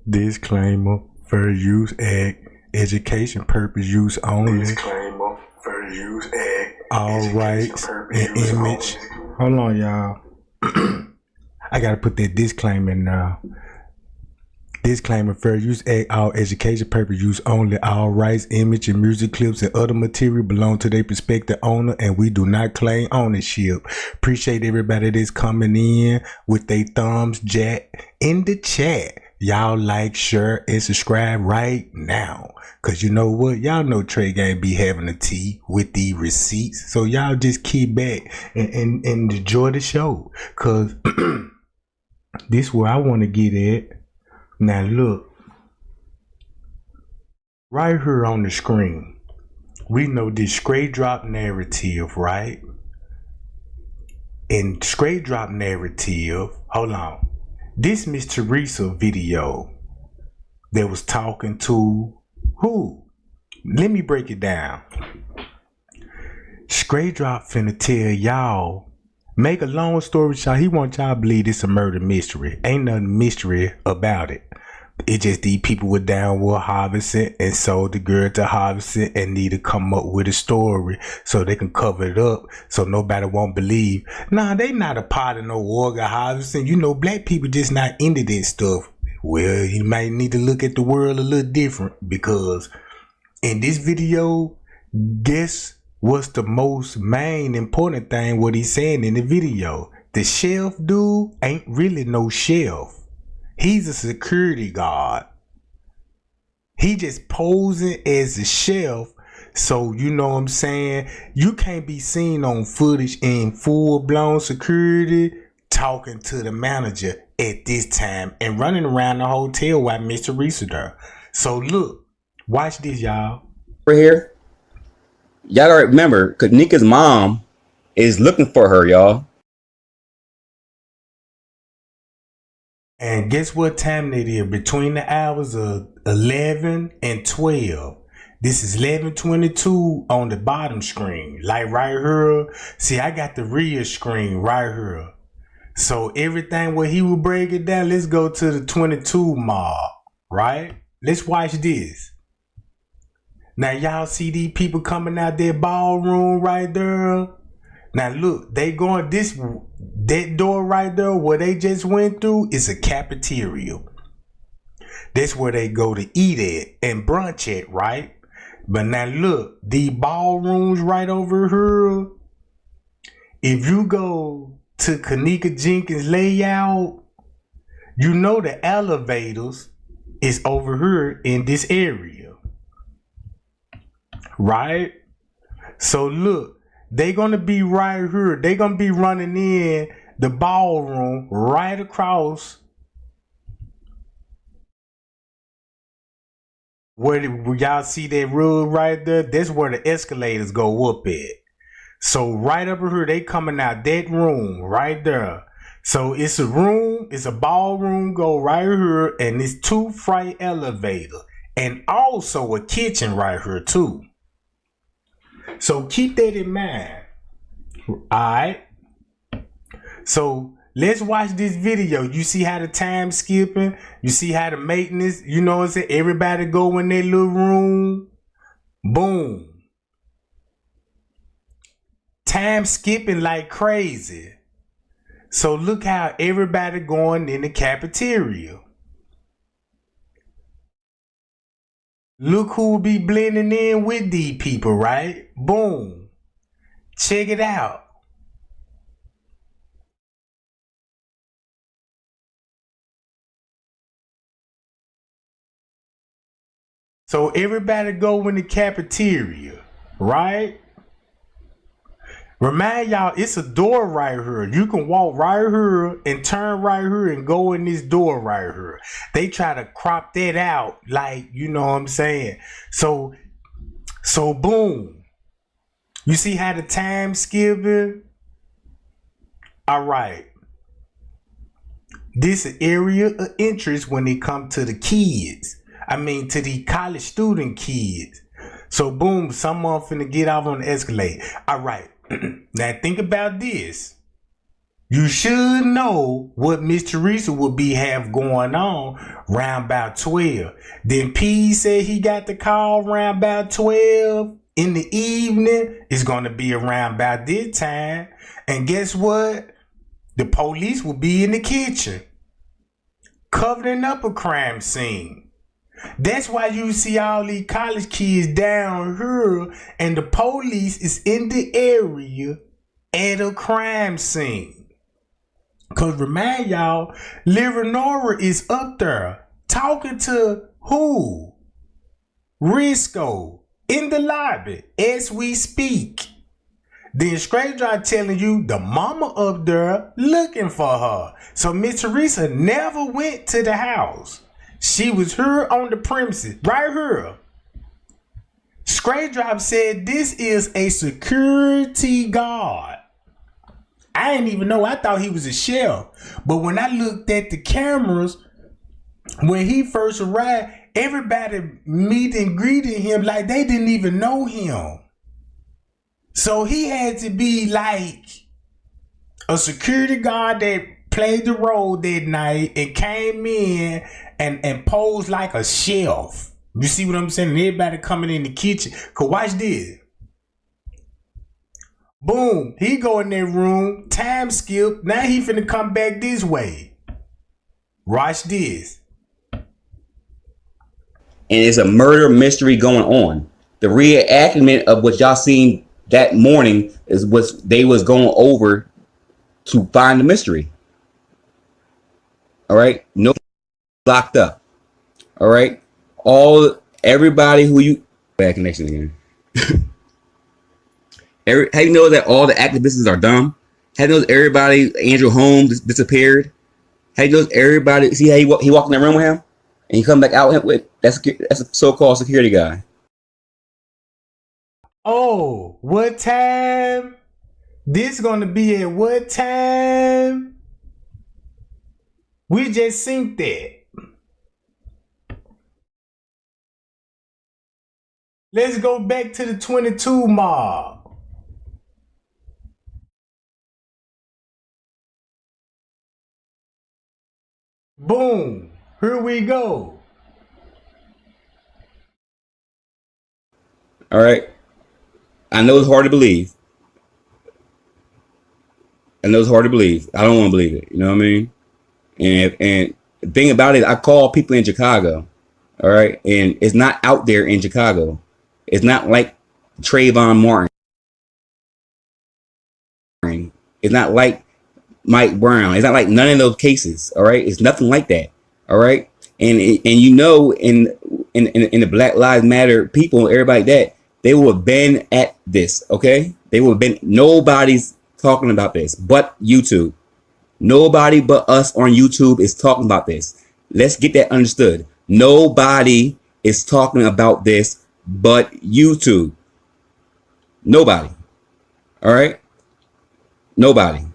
Disclaimer, fair use act, education purpose use only. Disclaimer, fair use act, all rights and image. Hold on, y'all. I gotta put that disclaimer in now. Disclaimer, fair use act, all education purpose use only. All rights, image, and music clips and other material belong to their prospective owner, and we do not claim ownership. Appreciate everybody that's coming in with their thumbs jack in the chat. Y'all like, share, and subscribe right now. Cause you know what? Y'all know Trey Gang be having a tea with the receipts. So y'all just keep back and enjoy the show. Cause this where I want to get at. Now look, right here on the screen, we know this straight drop narrative, right? In straight drop narrative, hold on. This Miss Teresa video that was talking to who? Let me break it down. Straight drop finna tell y'all, make a long story short, he want y'all to believe it's a murder mystery. Ain't nothing mystery about it. It just these people were down with Harvesting and sold the girl to Harvesting and need to come up with a story so they can cover it up so nobody won't believe. Nah, they not a part of no organ Harvesting. You know, black people just not into this stuff. Well, you might need to look at the world a little different, because in this video, guess what's the most main important thing what he's saying in the video? The shelf dude ain't really no shelf. He's a security guard. He just posing as a shelf. So, you know what I'm saying? You can't be seen on footage in full-blown security talking to the manager at this time and running around the hotel while Miss Teresa there. So, look. Watch this, y'all. We're here. Y'all gotta remember, Kenneka's mom is looking for her, y'all. And guess what time it is? Between the hours of 11 and 12. This is 11:22 on the bottom screen. Like right here. See, I got the rear screen right here. So everything what he will break it down, let's go to the 22 mark, right? Let's watch this. Now y'all see these people coming out their ballroom right there. Now look, they going that door right there where they just went through is a cafeteria. That's where they go to eat at and brunch at, right? But now look, the ballrooms right over here. If you go to Kenneka Jenkins layout, you know the elevators is over here in this area, right? So look. They gonna be right here. They gonna be running in the ballroom right across where y'all see that rug right there. That's where the escalators go up at. So right up here, they coming out that room right there. So it's a room, it's a ballroom go right here, and it's 2 freight elevators, and also a kitchen right here too. So keep that in mind. Alright. So let's watch this video. You see how the time skipping? You see how the maintenance, you know what I'm saying? Everybody go in their little room. Boom. Time skipping like crazy. So look how everybody going in the cafeteria. Look who will be blending in with these people, right? Boom. Check it out. So everybody go in the cafeteria, right? Remind y'all, it's a door right here. You can walk right here and turn right here and go in this door right here. They try to crop that out, like, you know what I'm saying? So boom. You see how the time skipping? All right. This is area of interest when it comes to the kids. I mean, to the college student kids. So boom, someone finna get off on the escalator. All right. Now think about this. You should know what Miss Teresa would be have going on round about 12. Then P said he got the call round about 12 in the evening. It's going to be around about this time. And guess what? The police will be in the kitchen covering up a crime scene. That's why you see all these college kids down here and the police is in the area at a crime scene. Cause remind y'all, Leonora is up there talking to who? Risco in the lobby as we speak. Then Straight Drive telling you the mama up there looking for her. So Miss Teresa never went to the house. She was here on the premises, right here. Straight Drive said this is a security guard. I didn't even know. I thought he was a chef. But when I looked at the cameras, when he first arrived, everybody meet and greeted him like they didn't even know him. So he had to be like a security guard that played the role that night and came in and posed like a chef. You see what I'm saying? Everybody coming in the kitchen. Cause watch this. Boom, he go in that room, time skip. Now he finna come back this way. Watch this. And it's a murder mystery going on. The reenactment of what y'all seen that morning is what they was going over to find the mystery. All right, no locked up. All right, everybody who you bad connection again. How you know that all the activists are dumb? How you know everybody, Andrew Holmes disappeared? How you know everybody, see how he walked in the room with him? And he come back out with, that's a so-called security guy. Oh, what time? This gonna be at what time? We just synced that. Let's go back to the 22 mob. Boom. Here we go. All right. I know it's hard to believe. I don't want to believe it. You know what I mean? And the thing about it, I call people in Chicago. All right. And it's not out there in Chicago. It's not like Trayvon Martin. It's not like Mike Brown. It's not like none of those cases. All right. It's nothing like that. All right. And you know, in the Black Lives Matter people, everybody that they will have been at this. OK, they will have been. Nobody's talking about this but YouTube. Nobody but us on YouTube is talking about this. Let's get that understood. Nobody is talking about this but YouTube. Nobody. All right. Nobody.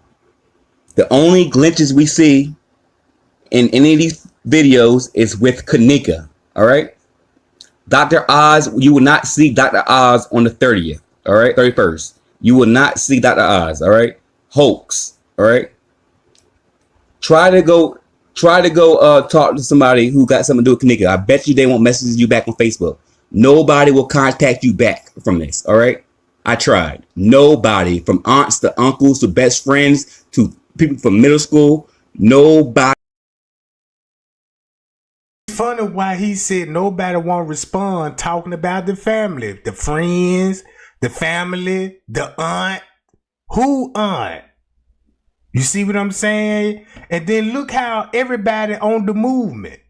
The only glitches we see in any of these videos is with Kenneka. All right. Dr. Oz, you will not see Dr. Oz on the 30th. All right. 31st. You will not see Dr. Oz. All right. Hoax. All right. Try to go talk to somebody who got something to do with Kenneka. I bet you they won't message you back on Facebook. Nobody will contact you back from this. All right. I tried. Nobody, from aunts to uncles to best friends to people from middle school. Nobody. Funny why he said nobody won't respond talking about the family, the friends, the family, the aunt. Who aunt? You see what I'm saying? And then look how everybody on the movement.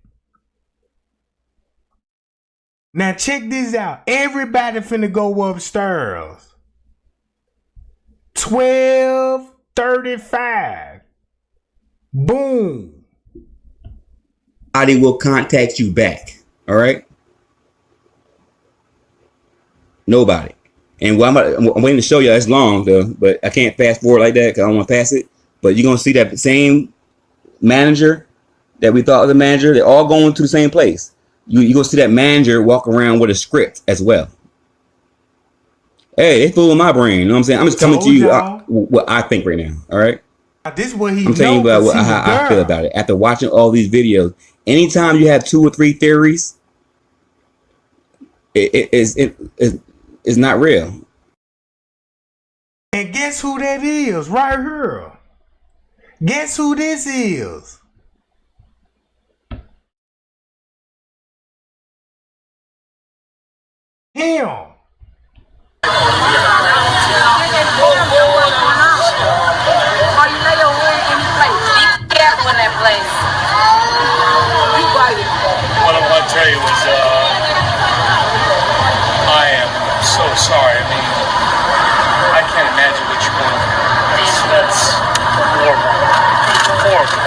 Now check this out. Everybody finna go upstairs. 12:35. Boom. Nobody will contact you back. All right. Nobody. And I'm waiting to show you. That's long though, but I can't fast forward like that because I don't want to pass it. But you're gonna see that same manager that we thought was a manager. They're all going to the same place. You're gonna see that manager walk around with a script as well. Hey, they fooling my brain. You know what I'm saying? I'm just coming to you what I think right now. All right. This is what he I'm telling you know, about 'cause he how was I feel girl. about it. After watching all these videos, anytime you have 2 or 3 theories, it's not real. And guess who that is right here? Guess who this is? Him. What I want to tell you is, I am so sorry. I mean, I can't imagine what you're going through. That's horrible. Horrible.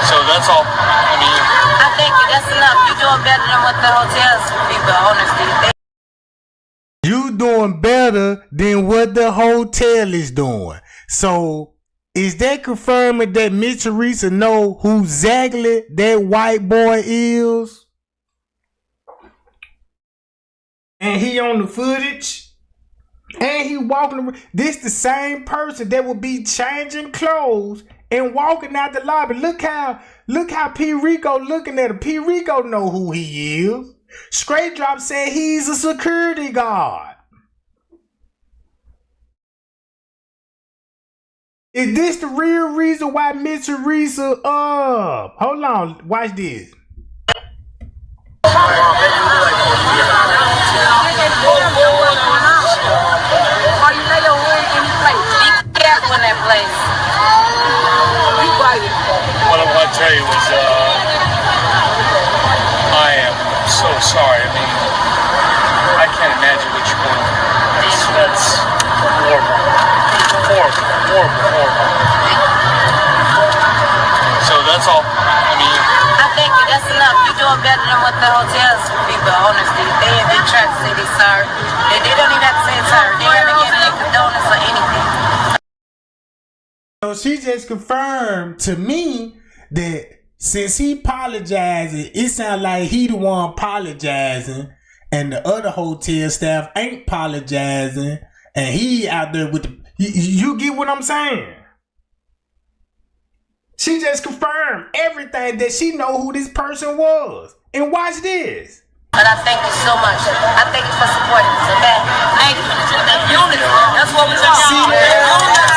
So that's all. I mean, I think that's enough. You're doing better than what the hotels people, honestly. You doing better than what the hotel is doing. So is that confirming that Miss Teresa know who exactly that white boy is? And he on the footage? And he walking around. This the same person that will be changing clothes and walking out the lobby. Look how P. Rico looking at him. P. Rico know who he is. Straight Drop said he's a security guard. Is this the real reason why Miss Teresa hold on, watch this. what I want to tell you is, I am so sorry. I mean, I can't imagine what you're going through. That's horrible. So that's all. I mean, I think that's enough. You're doing better than what the hotels people, honestly. They ain't been trying to say they sorry. They don't even have to say sorry. They haven't given their condolence or anything. So she just confirmed to me that since he apologizing, it sounds like he the one apologizing and the other hotel staff ain't apologizing and he out there with the... You get what I'm saying? She just confirmed everything that she know who this person was. And watch this. But I thank you so much. I thank you for supporting us, okay? Thank you. Unity. That's what we want. See that?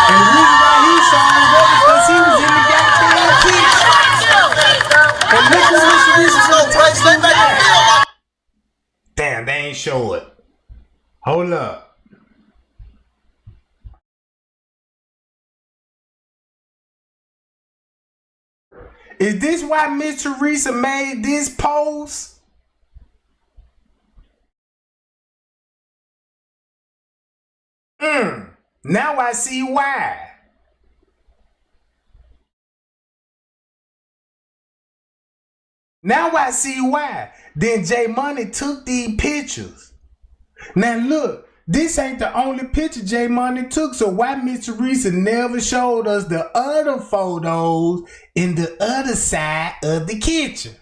And the reason why he showing it up because he was in the goddamn kitchen. And look who Miss Teresa just touched him. Damn, they ain't show it. Hold up. Is this why Miss Teresa made this post? Now I see why. Now I see why. Then J Money took these pictures. Now look, this ain't the only picture J Money took, so why Miss Teresa never showed us the other photos in the other side of the kitchen?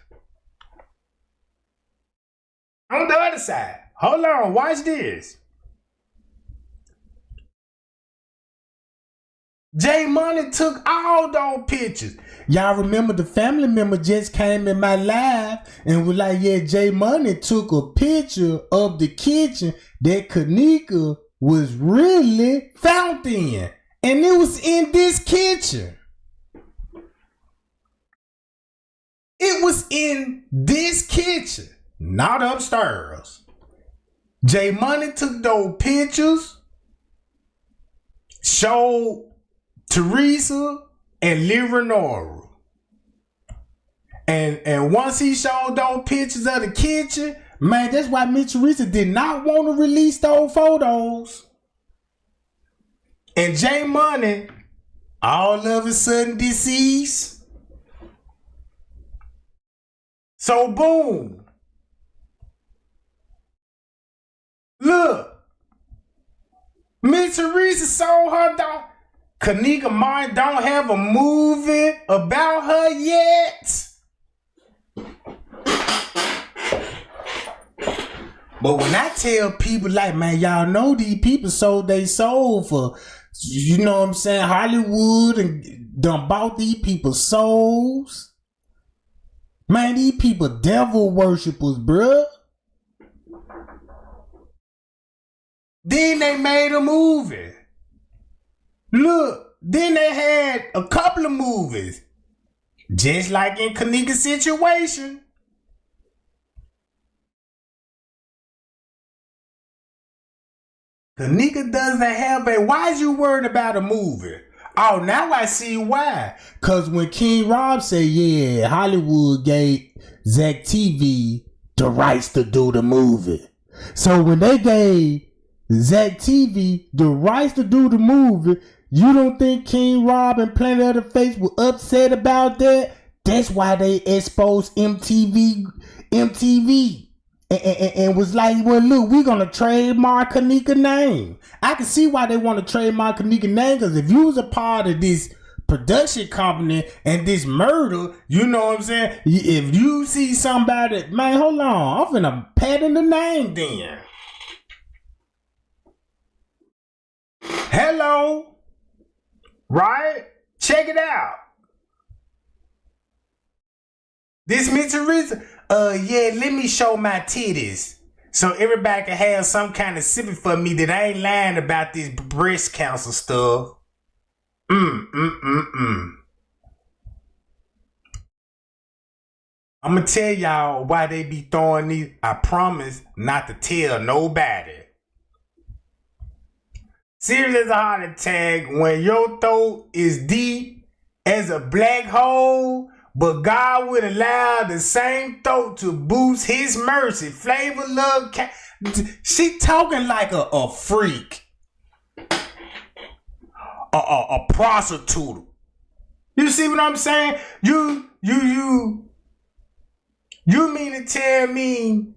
On the other side. Hold on, watch this. J Money took all those pictures. Y'all remember the family member just came in my live and was like, yeah, J Money took a picture of the kitchen that Kenneka was really found in. And it was in this kitchen. It was in this kitchen, not upstairs. J Money took those pictures, showed Teresa and Leonora. And once he showed those pictures of the kitchen, man, that's why Miss Teresa did not want to release those photos. And J Money, all of a sudden deceased. So boom. Look. Miss Teresa sold her dog. Kenneka Martin don't have a movie about her yet. But when I tell people like, man, y'all know these people sold they soul for, you know what I'm saying, Hollywood and done bought these people's souls. Man, these people devil worshippers, bruh. Then they made a movie. Look, then they had a couple of movies. Just like in Kenneka's situation. Kenneka doesn't have a... Why is you worried about a movie? Oh, now I see why. Because when King Rob said, yeah, Hollywood gave Zach TV the rights to do the movie. So when they gave Zach TV the rights to do the movie, you don't think King Rob and Planet of the Face were upset about that? That's why they exposed MTV. And was like, well, look, we're going to trademark Kenneka name. I can see why they want to trademark Kenneka name, because if you was a part of this production company and this murder, you know what I'm saying? If you see somebody, man, hold on, I'm finna patent the name then. Hello? Right? Check it out. This Miss Teresa, yeah, let me show my titties so everybody can have some kind of sympathy for me that I ain't lying about this breast cancer stuff. I'm gonna tell y'all why they be throwing these. I promise not to tell nobody. Serious as a heart attack when your throat is deep as a black hole. But God would allow the same throat to boost his mercy. Flavor love. She talking like a freak. A prostitute. You see what I'm saying? You mean to tell me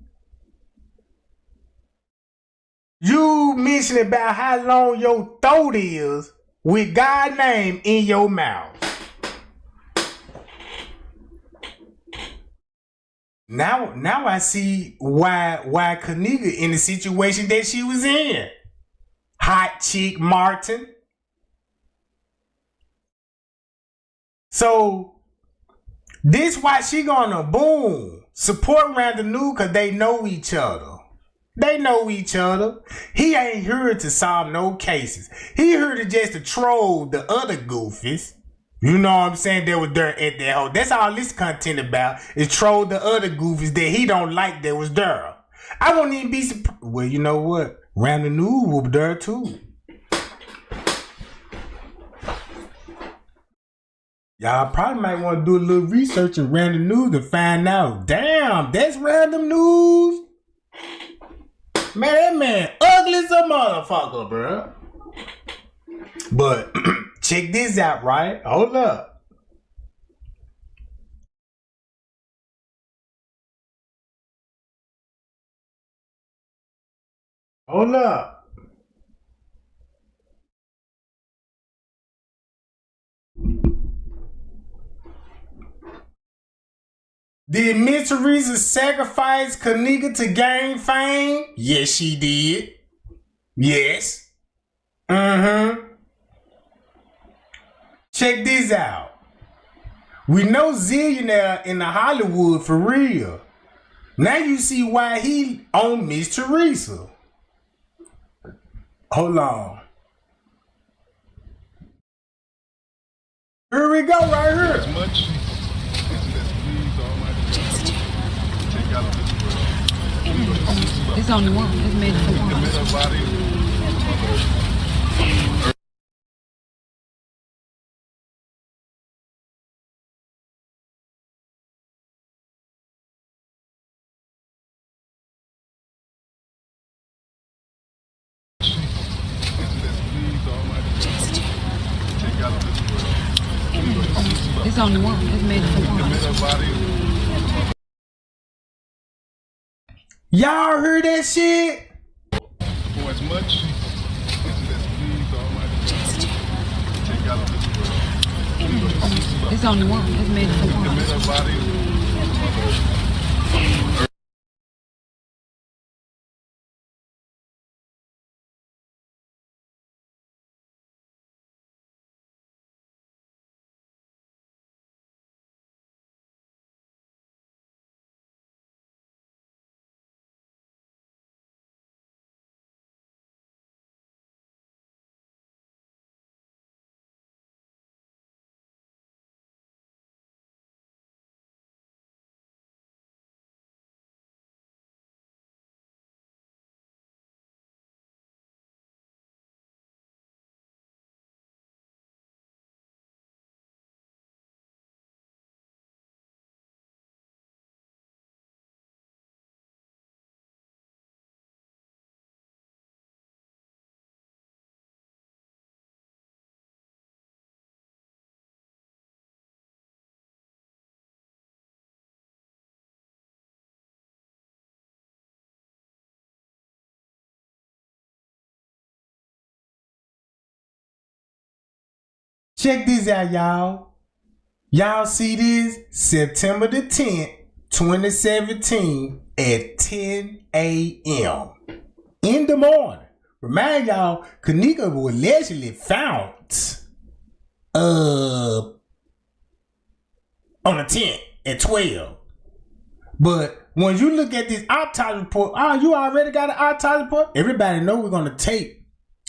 you mentioned about how long your throat is with God's name in your mouth? Now I see why Kenneka in the situation that she was in. Hot chick Martin. So this why she gonna boom support Random New, cause they know each other. They know each other. He ain't here to solve no cases. He here to just to troll the other goofies. You know what I'm saying? They were there at that hole. That's all this content about, is troll the other goofies that he don't like that was there. I won't even be surprised. Well, you know what? Random News will be there too. Y'all probably might want to do a little research in Random News to find out. Damn, that's Random News? Man, that man ugly as a motherfucker, bro. But check this out, right? Hold up. Hold up. Did Miss Teresa sacrifice Kenneka to gain fame? Yes, she did. Yes. Check this out. We know Zillionaire in the Hollywood for real. Now you see why he on Miss Teresa. Hold on. Here we go, right here. As much as please Almighty take out of this world. It's only one. It's made for one. Commit our body It's only one. It's made for one. commit our body. Y'all heard that shit? For as much as please Almighty take out of this world. It's only one. It's made for one. Commit our body Check this out, y'all. Y'all see this? September the 10th, 2017 at 10 a.m. in the morning. Remind y'all, Kenneka was allegedly found on the 10th at 12. But when you look at this autopsy report, you already got an autopsy report? Everybody know we're going to take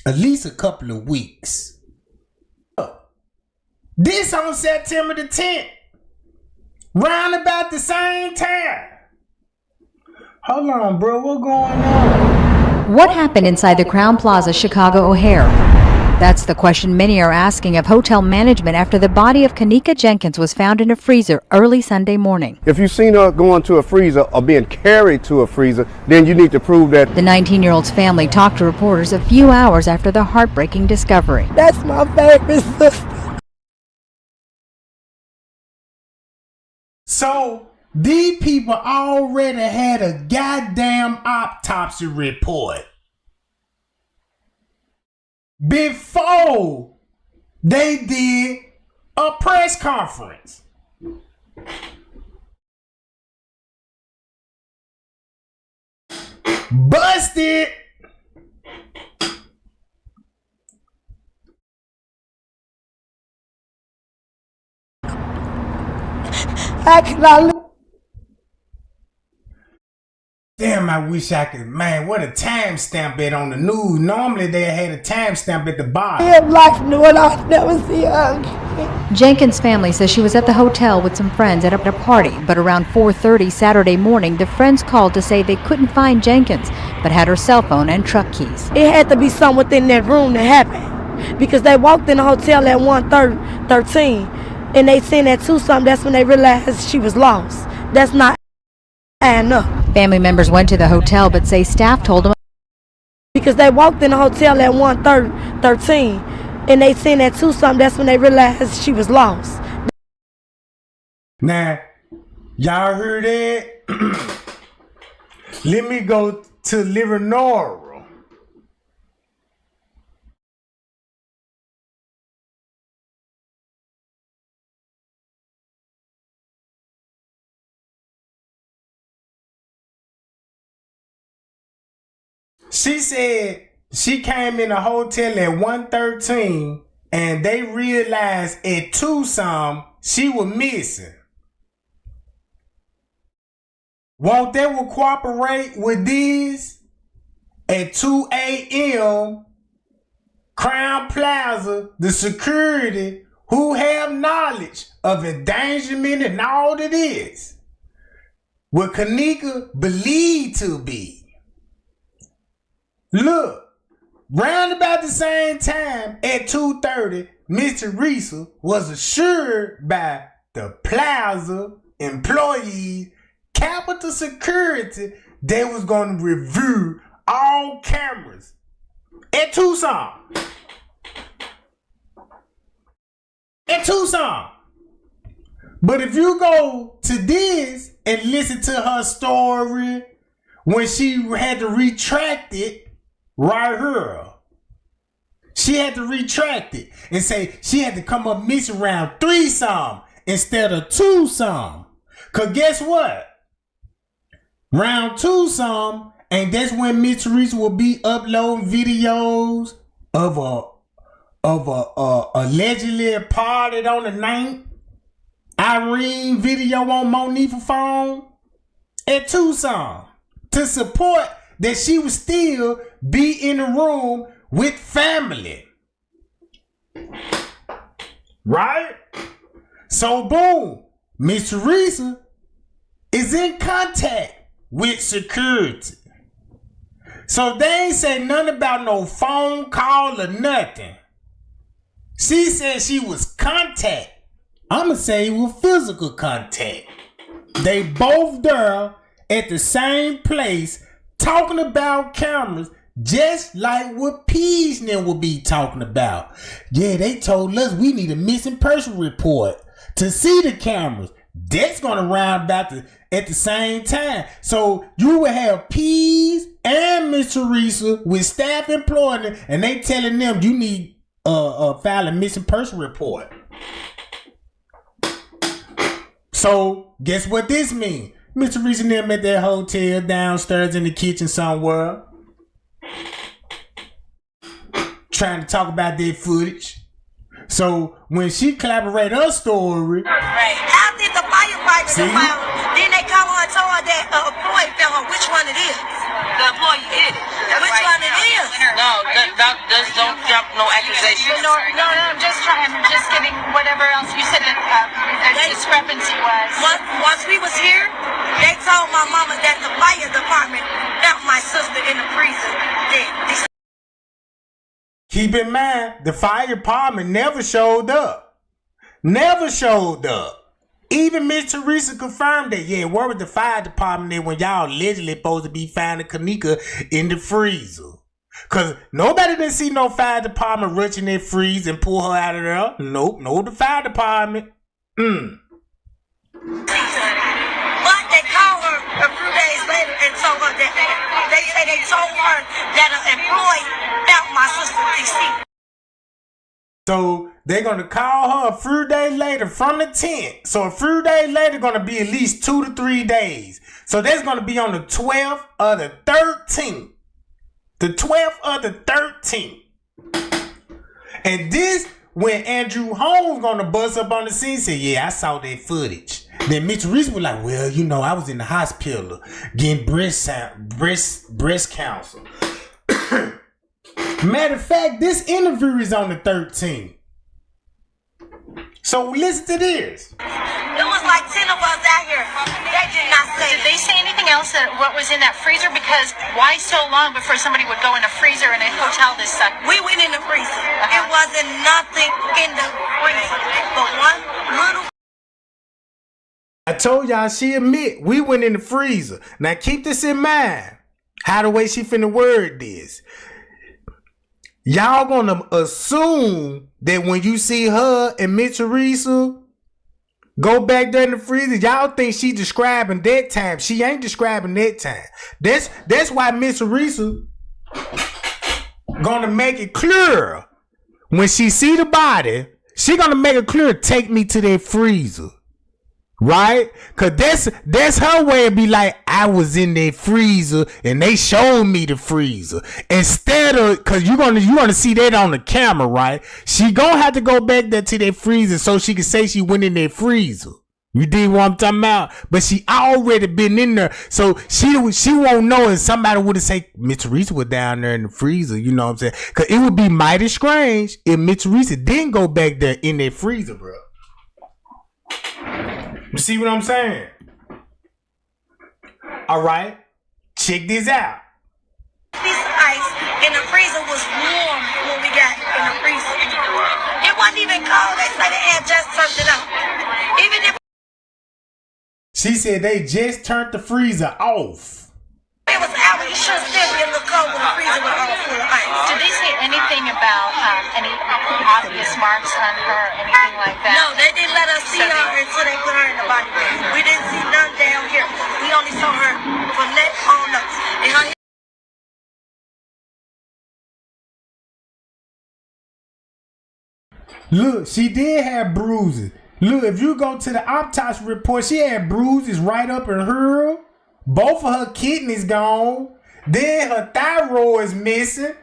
at least a couple of weeks. This on September the 10th. Round about the same time. Hold on, bro. What going on? What happened inside the Crowne Plaza Chicago O'Hare? That's the question many are asking of hotel management after the body of Kenneka Jenkins was found in a freezer early Sunday morning. If you've seen her going to a freezer or being carried to a freezer, then you need to prove that. The 19-year-old's family talked to reporters a few hours after the heartbreaking discovery. That's my favorite sister. So, these people already had a goddamn autopsy report before they did a press conference. Busted. How can I live? Damn, I wish I could, man, what a timestamp it on the news. Normally they had a timestamp at the bottom. Live life knowing I'll never see her again. Jenkins' family says she was at the hotel with some friends at a party, but around 4:30 Saturday morning, the friends called to say they couldn't find Jenkins, but had her cell phone and truck keys. It had to be something within that room that happened. Because they walked in the hotel at 1:13 and they seen at 2-something, that's when they realized she was lost. That's not adding up. Family members went to the hotel but say staff told them Because they walked in the hotel at 1:13 and they seen at 2-something, that's when they realized she was lost. Now, y'all heard that? Let me go to Livernois. She said she came in the hotel at 1:13 and they realized at 2-something she was missing. Won't they will cooperate with this? At 2 a.m., Crowne Plaza, the security who have knowledge of endangerment and all of this, what Kenneka believed to be. Look, round about the same time at 2:30, Miss Teresa was assured by the Plaza employees, Capitol Security, they was going to review all cameras at Tucson. At Tucson. But if you go to this and listen to her story when she had to retract it, right here, she had to retract it and say she had to come up missing around 3-something instead of 2-something. Cause guess what? Round 2-something, and that's when Miss Teresa will be uploading videos of a allegedly parted on the 9th Irene video on Monifah phone at 2-something to support that she would still be in the room with family. Right? So boom, Miss Teresa is in contact with security. So they ain't say nothing about no phone call or nothing. She said she was contact. I'ma say it was physical contact. They both there at the same place talking about cameras, just like what Peas and will be talking about. Yeah, they told us we need a missing person report to see the cameras. That's gonna round about at the same time. So you will have Peas and Miss Teresa with staff employing them, and they telling them you need file a missing person report. So guess what this means? Mr. Teresa and them at their hotel downstairs in the kitchen somewhere, trying to talk about their footage. So when she collaborated her story, Right. After the firefighters See? found, then they come on and told her that employee found her which one it is. The employee did it. Which one it is? No, don't jump no accusations. No, I'm just trying. I'm just getting whatever else you said that the discrepancy was. Once we was here, they told my mama that the fire department found my sister in the freezer dead. keep in mind, the fire department never showed up. Never showed up. Even Miss Teresa confirmed that, yeah, where was the fire department there when y'all allegedly supposed to be finding Kenneka in the freezer? Because nobody didn't see no fire department rush in their freezer and pull her out of there. Nope, no, the fire department. But they called her a few days later and told her that they told her that an employee found my sister deceased. So they're going to call her a few days later from the 10th. So a few days later going to be at least 2 to 3 days. So that's going to be on the 12th or the 13th. The 12th or the 13th. And this when Andrew Holmes going to bust up on the scene and say, yeah, I saw that footage. Then Mitch Reese was like, well, you know, I was in the hospital getting breast cancer. Matter of fact, this interview is on the 13th. So listen to this. It was like 10 of us out here. They did not say. Did they say anything else that what was in that freezer? Because why so long before somebody would go in a freezer in a hotel this size? We went in the freezer. It wasn't nothing in the freezer but one little. I told y'all she admit we went in the freezer. Now keep this in mind. How the way she finna word this. Y'all gonna assume that when you see her and Miss Teresa go back there in the freezer, y'all think she describing that time. She ain't describing that time. That's why Miss Teresa gonna make it clear. When she see the body, she gonna make it clear, take me to that freezer. Right? Cause that's her way to be like, I was in that freezer and they showed me the freezer. Instead of, cause you gonna see that on the camera, right? She gonna have to go back there to that freezer so she can say she went in that freezer. You dig what I'm talking about? But she already been in there. So she won't know if somebody would have said Miss Teresa was down there in the freezer, you know what I'm saying? Cause it would be mighty strange if Miss Teresa didn't go back there in that freezer, bro. You see what I'm saying? All right, check this out. This ice in the freezer was warm when we got in the freezer. It wasn't even cold. They said they had just turned it up. Even if She said they just turned the freezer off. it was out, it should still be a little cold when the freezer was all full of ice. Did they say anything about any obvious marks on her, anything like that? No, they didn't let us see her until they put her in the body bag. We didn't see none down here. We only saw her from neck on up. And her Look, she did have bruises. Look, if you go to the autopsy report, she had bruises right up in her. Both of her kidneys gone. Then her thyroid is missing.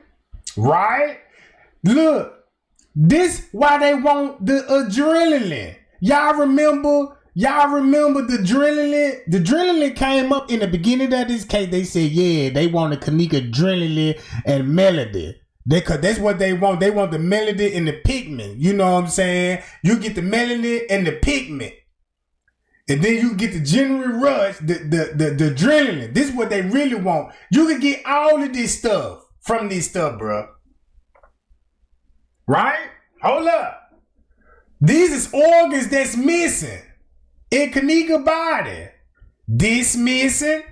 Right? Look, this why they want the adrenaline. Y'all remember the adrenaline? The adrenaline came up in the beginning of this case. They said, yeah, they wanted Kenneka adrenaline and melody. Cause that's what they want. They want the melody and the pigment. You know what I'm saying? You get the melody and the pigment. And then you get the general rush, the adrenaline. This is what they really want. You can get all of this stuff from this stuff, bro. Right? Hold up. These is organs that's missing in Kenneka's body. This missing.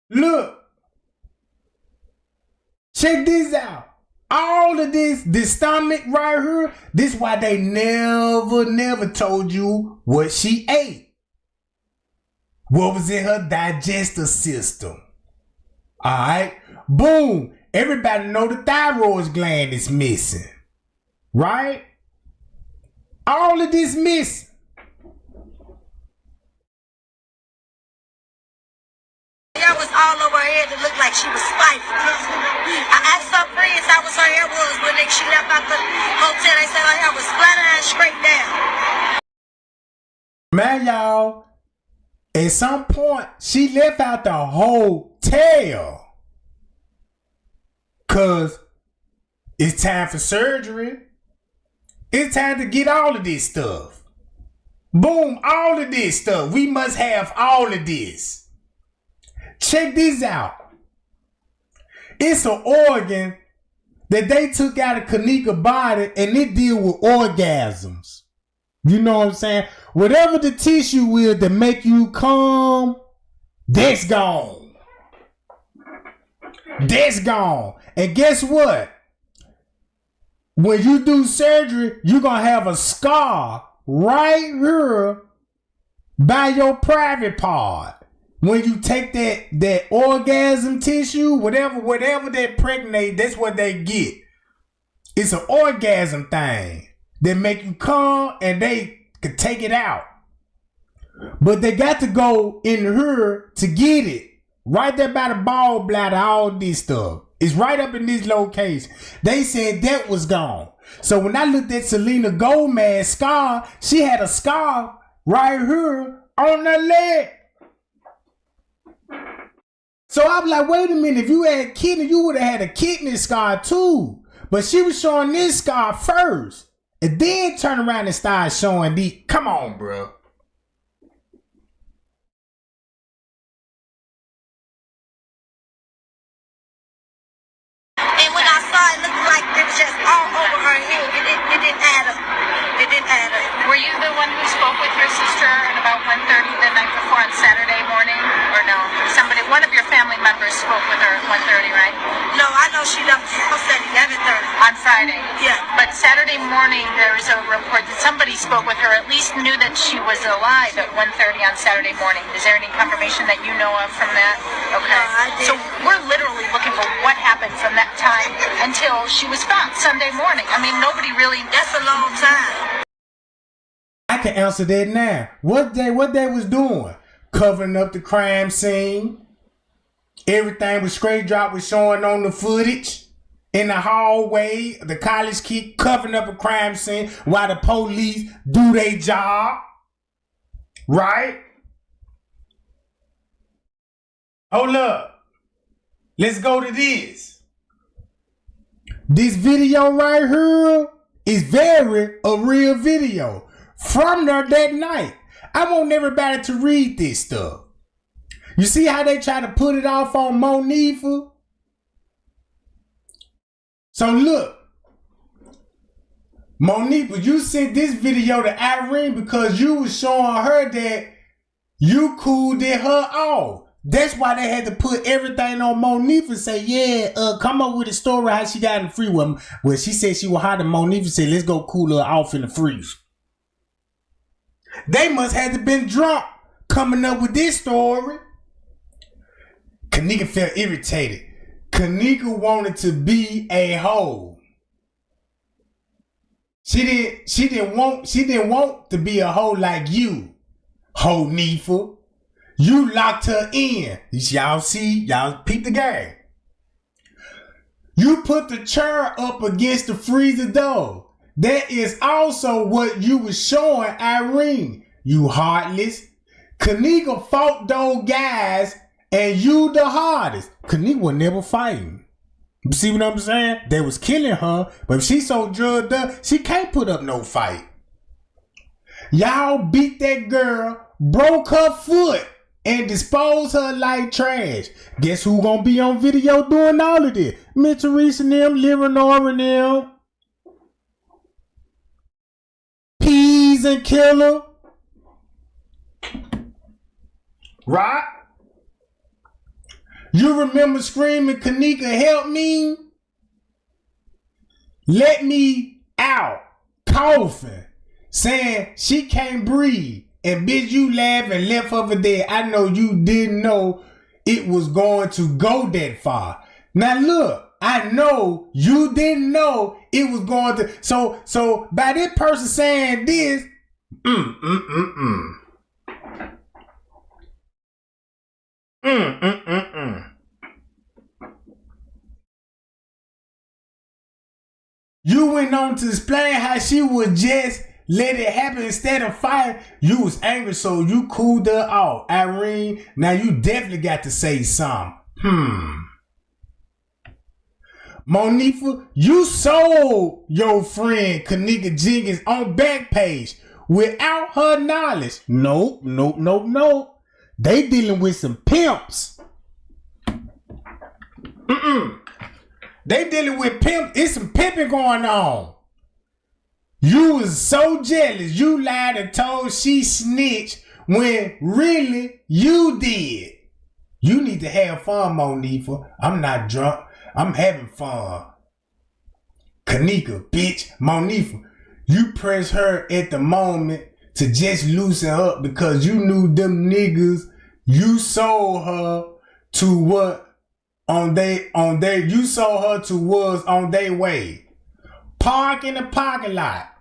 Look. Check this out. All of this stomach right here, this is why they never told you what she ate. What was in her digestive system. Alright? Boom. Everybody know the thyroid gland is missing, right? All of this missing. Hair was all over her head. It looked like she was spiteful. I asked some friends how was her hair was when she left out the hotel. They said her hair was flat and straight down. Man, y'all, at some point, she left out the hotel. Cause it's time for surgery. It's time to get all of this stuff. Boom, all of this stuff. We must have all of this. Check this out. It's an organ that they took out of Kenneka's body and it deal with orgasms. You know what I'm saying? Whatever the tissue is that make you come, that's gone. That's gone. And guess what? When you do surgery, you're going to have a scar right here by your private part. When you take that orgasm tissue, whatever they pregnate, that's what they get. It's an orgasm thing that make you come and they can take it out. But they got to go in here to get it. Right there by the ball bladder, all this stuff. It's right up in this location. They said that was gone. So when I looked at Selena Gomez's scar, she had a scar right here on her leg. So I was like, wait a minute, if you had kidney, you would have had a kidney scar too. But she was showing this scar first. And then turn around and start showing the, come on, bro. And when I saw it, looked like it was just all over her head. It didn't add up. It didn't add up. Were you the one who spoke with your sister at about 1:30 the night before on Saturday morning? Or no? One of your family members spoke with her at 1:30, right? No, I know she left the house at 11:30. On Friday? Yeah. But Saturday morning, there was a report that somebody spoke with her, at least knew that she was alive at 1:30 on Saturday morning. Is there any confirmation that you know of from that? Okay. No, I didn't. So we're literally looking for what happened from that time until she was found Sunday morning. I mean, nobody really... That's a long time. I can answer that now. What they was doing? Covering up the crime scene. Everything was straight drop was showing on the footage. In the hallway, the college kid covering up a crime scene while the police do their job. Right? Hold up. Let's go to this. This video right here is a real video from there that night. I want everybody to read this stuff. You see how they try to put it off on Monifah? So look, Monifah, you sent this video to Irene because you was showing her that you cooled her off. That's why they had to put everything on Monifah. Say, yeah, come up with a story how she got in the freezer. Well, she said she was hot, and Monifah said, let's go cool her off in the freezer. They must have been drunk coming up with this story. Kenneka felt irritated. Kenneka wanted to be a hoe. She didn't want to be a hoe like you, Monifah. You locked her in. Y'all see, y'all peep the game. You put the chair up against the freezer door. That is also what you was showing Irene. You heartless. Kenneka fought those guys and you the hardest. Kenneka was never fighting. You see what I'm saying? They was killing her, but if she's so drugged up, she can't put up no fight. Y'all beat that girl, broke her foot, and disposed her like trash. Guess who gonna be on video doing all of this? Miss Teresa and them, Leonora and them. Peas and Killer. Right? You remember screaming, Kenneka, help me? Let me out. Coughing. Saying she can't breathe. And bitch, you laugh and left over there. I know you didn't know it was going to go that far. Now look, I know you didn't know it was going to. So by this person saying this, you went on to explain how she would just let it happen instead of fighting. You was angry, so you cooled her off. Irene, now you definitely got to say something. Monifah, you sold your friend Kenneka Jenkins on Backpage without her knowledge. Nope. They dealing with some pimps. They dealing with pimps. It's some pimping going on. You was so jealous. You lied and told she snitched when really you did. You need to have fun, Monifah. I'm not drunk. I'm having fun. Kenneka, bitch. Monifah, you press her at the moment to just loosen up because you knew them niggas. You sold her to what you sold her to was on their way. Park in the parking lot.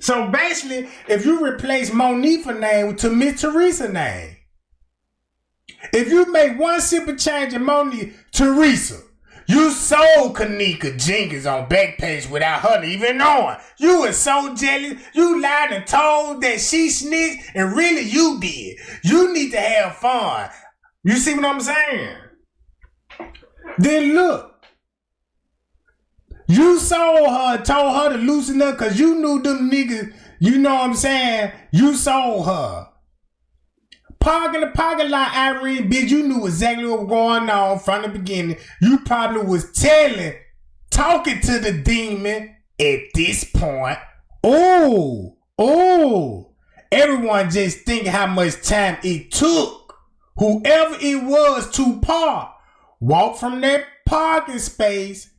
So basically, if you replace Monifah's name to Miss Teresa's name, if you make one simple change in Teresa, you sold Kenneka Jenkins on Backpage without her even knowing. You were so jealous. You lied and told that she snitched and really you did. You need to have fun. You see what I'm saying? Then look. You sold her, told her to loosen up because you knew them niggas, you know what I'm saying? You sold her. Park in the parking lot, Irene, bitch, you knew exactly what was going on from the beginning. You probably was talking to the demon at this point. Oh, everyone just think how much time it took whoever it was to park, walk from that parking space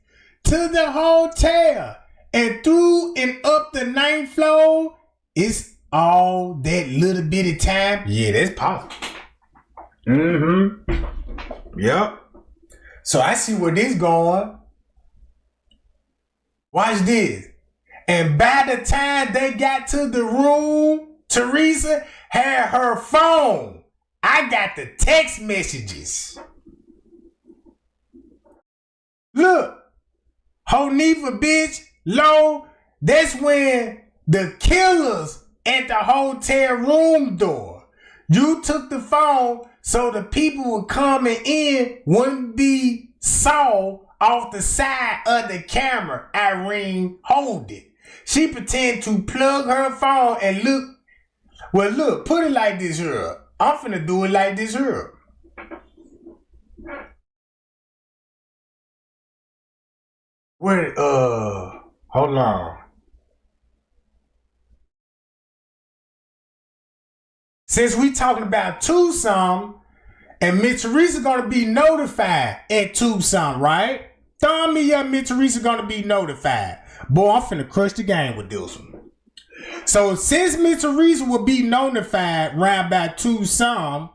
to the hotel and through and up the 9th floor. It's all that little bitty time. Yeah, that's possible. Yep. So I see where this going. Watch this. And by the time they got to the room, Teresa had her phone. I got the text messages. Look. Monifah, bitch, low. That's when the killers at the hotel room door. You took the phone so the people were coming in wouldn't be saw off the side of the camera. Irene hold it. She pretend to plug her phone and look. Well, look, put it like this here. I'm finna do it like this here. Wait, hold on. Since we talking about Tucson, and Miss Teresa gonna be notified at Tucson, right? Thumb me up, Miss Teresa gonna be notified. Boy, I'm finna crush the game with this one. So since Miss Teresa will be notified round about Tucson,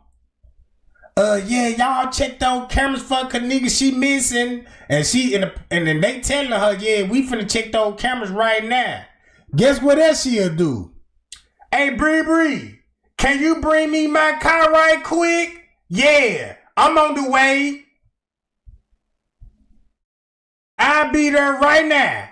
yeah, y'all check those cameras for Kenneka, she missing, and then they telling her, yeah, we finna check those cameras right now. Guess what else she'll do? Hey, Bree, can you bring me my car right quick? Yeah, I'm on the way. I'll be there right now.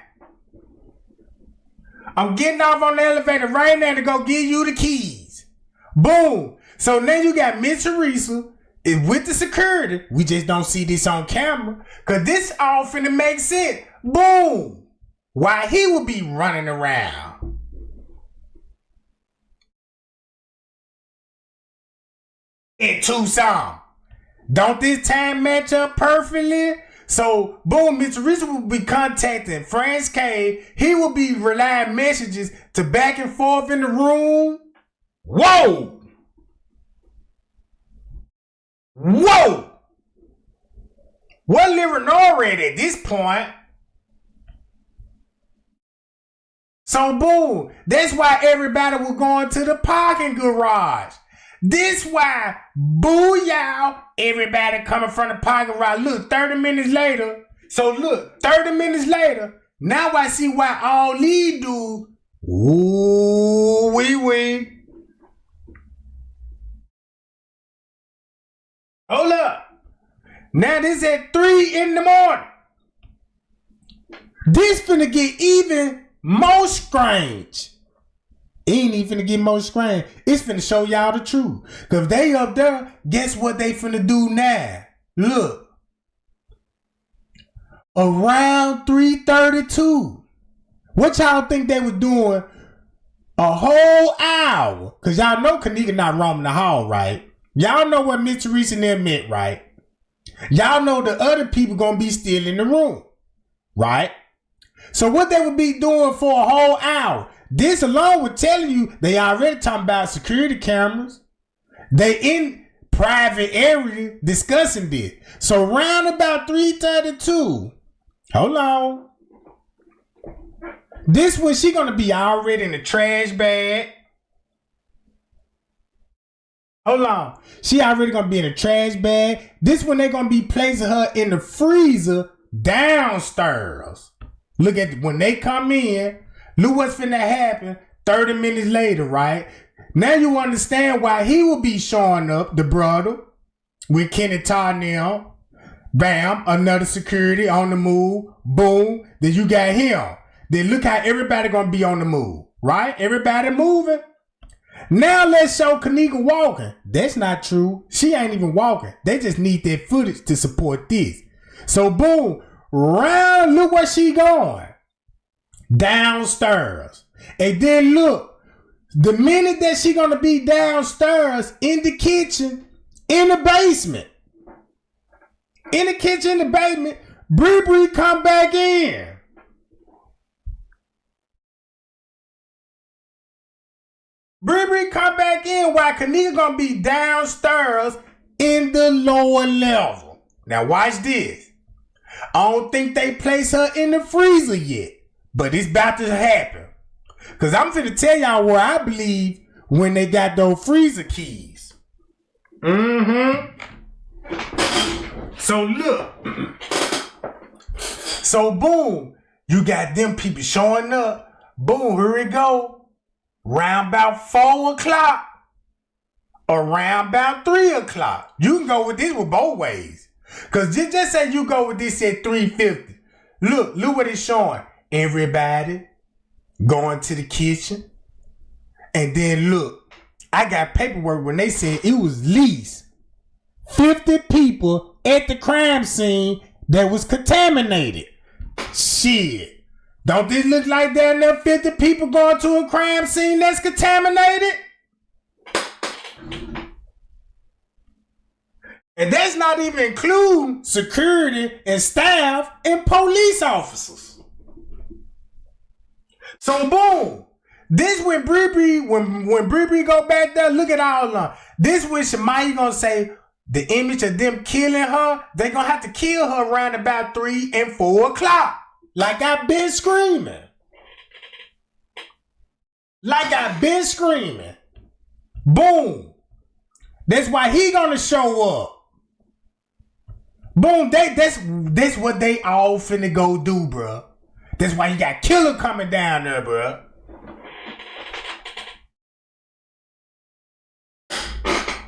I'm getting off on the elevator right now to go give you the keys. Boom. So now you got Miss Teresa with the security. We just don't see this on camera because this all finna make sense. Boom. Why he would be running around. In Tucson. Don't this time match up perfectly? So, boom, Mr. Teresa will be contacting Franz K. He will be relaying messages to back and forth in the room. Whoa! What living already at this point? So, boom, that's why everybody was going to the parking garage. This why, boo y'all, everybody coming from the parking garage. Look, 30 minutes later, So look, 30 minutes later, now I see why all these dudes, ooh, wee. Hold up. Now this at 3 in the morning. This finna get even more strange. It ain't even finna get more strange. It's finna show y'all the truth. Cause if they up there, guess what they finna do now? Look. Around 3:32. What y'all think they was doing a whole hour? Cause y'all know Kenneka not roaming the hall, right? Y'all know what Miss Teresa and them meant, right? Y'all know the other people gonna be still in the room, right? So what they would be doing for a whole hour? This alone would tell you they already talking about security cameras. They in private area discussing this. So round about 3:32. Hold on. This one she gonna be already in the trash bag. Hold on. She already gonna be in a trash bag. This one they gonna be placing her in the freezer downstairs. Look at when they come in. Look what's finna happen 30 minutes later, right? Now you understand why he will be showing up, the brother, with Kenneka now. Bam, another security on the move. Boom. Then you got him. Then look how everybody gonna be on the move, right? Everybody moving. Now let's show Kenneka walking. That's not true. She ain't even walking. They just need that footage to support this. So boom, round, look where she going. Downstairs. And then look, the minute that she gonna be downstairs in the kitchen, in the basement. In the kitchen, in the basement, Bree come back in. Bree come back in while Kenneka gonna be downstairs in the lower level. Now watch this. I don't think they place her in the freezer yet, but it's about to happen. Cause I'm finna tell y'all where I believe when they got those freezer keys. So look. So boom, you got them people showing up. Boom, here we go. Round about 4 o'clock. Around about 3 o'clock. You can go with this with both ways. Cause just say you go with this at 3:50. Look what it's showing. Everybody going to the kitchen. And then look, I got paperwork when they said it was at least 50 people at the crime scene that was contaminated. Shit. Don't this look like there are enough 50 people going to a crime scene that's contaminated? And that's not even including security and staff and police officers. So boom. This when when Bree go back there, look at all of them. This when Shemaya gonna say the image of them killing her, they gonna have to kill her around about 3 and 4 o'clock. Like I've been screaming. Boom. That's why he gonna show up. Boom. That's what they all finna go do, bruh. That's why you got Killer coming down there, bruh.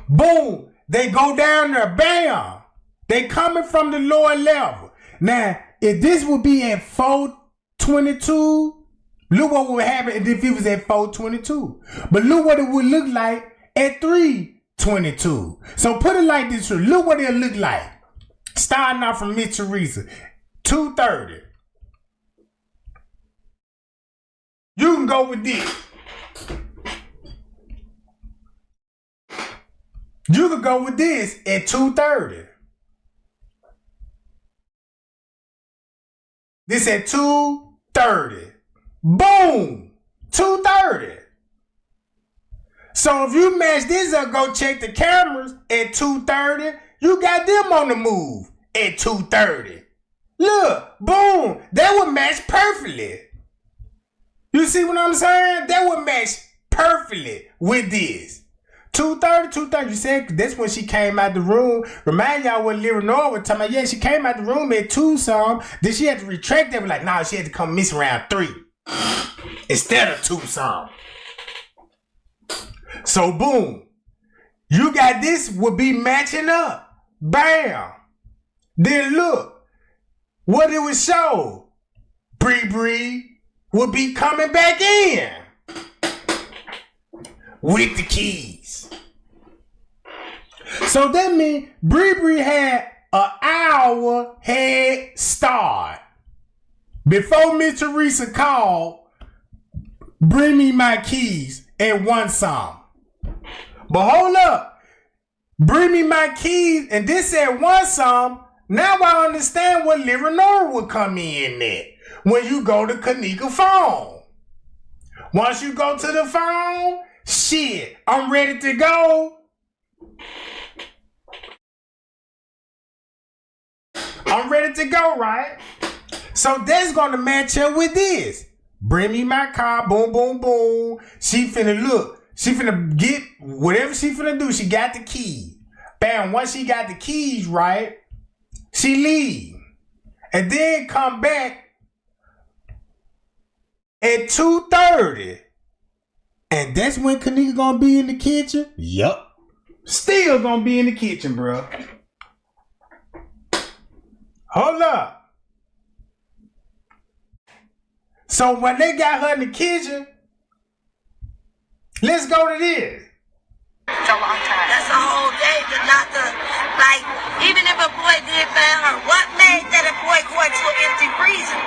Boom. They go down there. Bam. They coming from the lower level. Now, if this would be at 422, look what would happen if it was at 422. But look what it would look like at 322. So put it like this. Look what it'll look like. Starting off from Miss Teresa. 2:30. You can go with this. You could go with this at 2:30. This at 2:30. Boom! 2:30. So if you match this up, go check the cameras at 2:30. You got them on the move at 2:30. Look, boom! That would match perfectly. You see what I'm saying? That would match perfectly with this. 2:30. You said that's when she came out the room. Remind y'all what Leonora was talking about. Yeah, she came out the room at 2 some. Then she had to retract that. Like, nah, she had to come miss around 3 instead of 2 some. So boom, you got this would be matching up. Bam. Then look, what it would show. Bree would be coming back in with the keys. So that means Bree had an hour head start. Before Miss Teresa called, bring me my keys and 1 some. But hold up. Bring me my keys and this said 1 some. Now I understand what Leonora would come in at when you go to Kenneka phone. Once you go to the phone, shit, I'm ready to go. I'm ready to go, right? So that's gonna match up with this. Bring me my car, boom, boom, boom. She finna look. She finna get whatever she finna do. She got the key. Bam, once she got the keys, right? She leave. And then come back at 2:30. And that's when Kenneka gonna be in the kitchen? Yup. Still gonna be in the kitchen, bro. Hold up. So when they got her in the kitchen, let's go to this. It's a long time. That's a whole day to not to, like, even if a boy did find her, what made that a boy go into an empty freezer?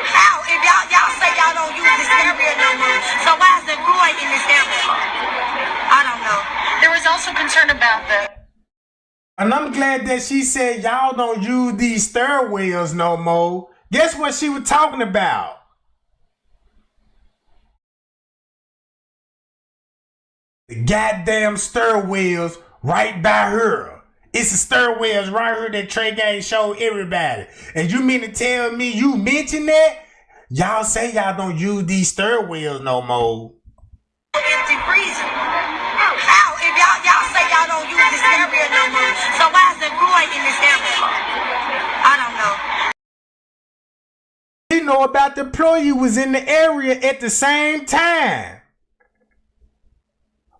How? If y'all say y'all don't use this area no more, so why is the boy in this area? I don't know. There was also concern about the... And I'm glad that she said y'all don't use these stairwells no more. Guess what she was talking about? The goddamn stairwells right by her. It's the stairwells right here that Trey Gang showed everybody. And you mean to tell me you mentioned that? Y'all say y'all don't use these stairwells no more. Empty freezer. How? If y'all say y'all don't use this area no more, so why is the boy in this area? I don't know. You know about the employee was in the area at the same time.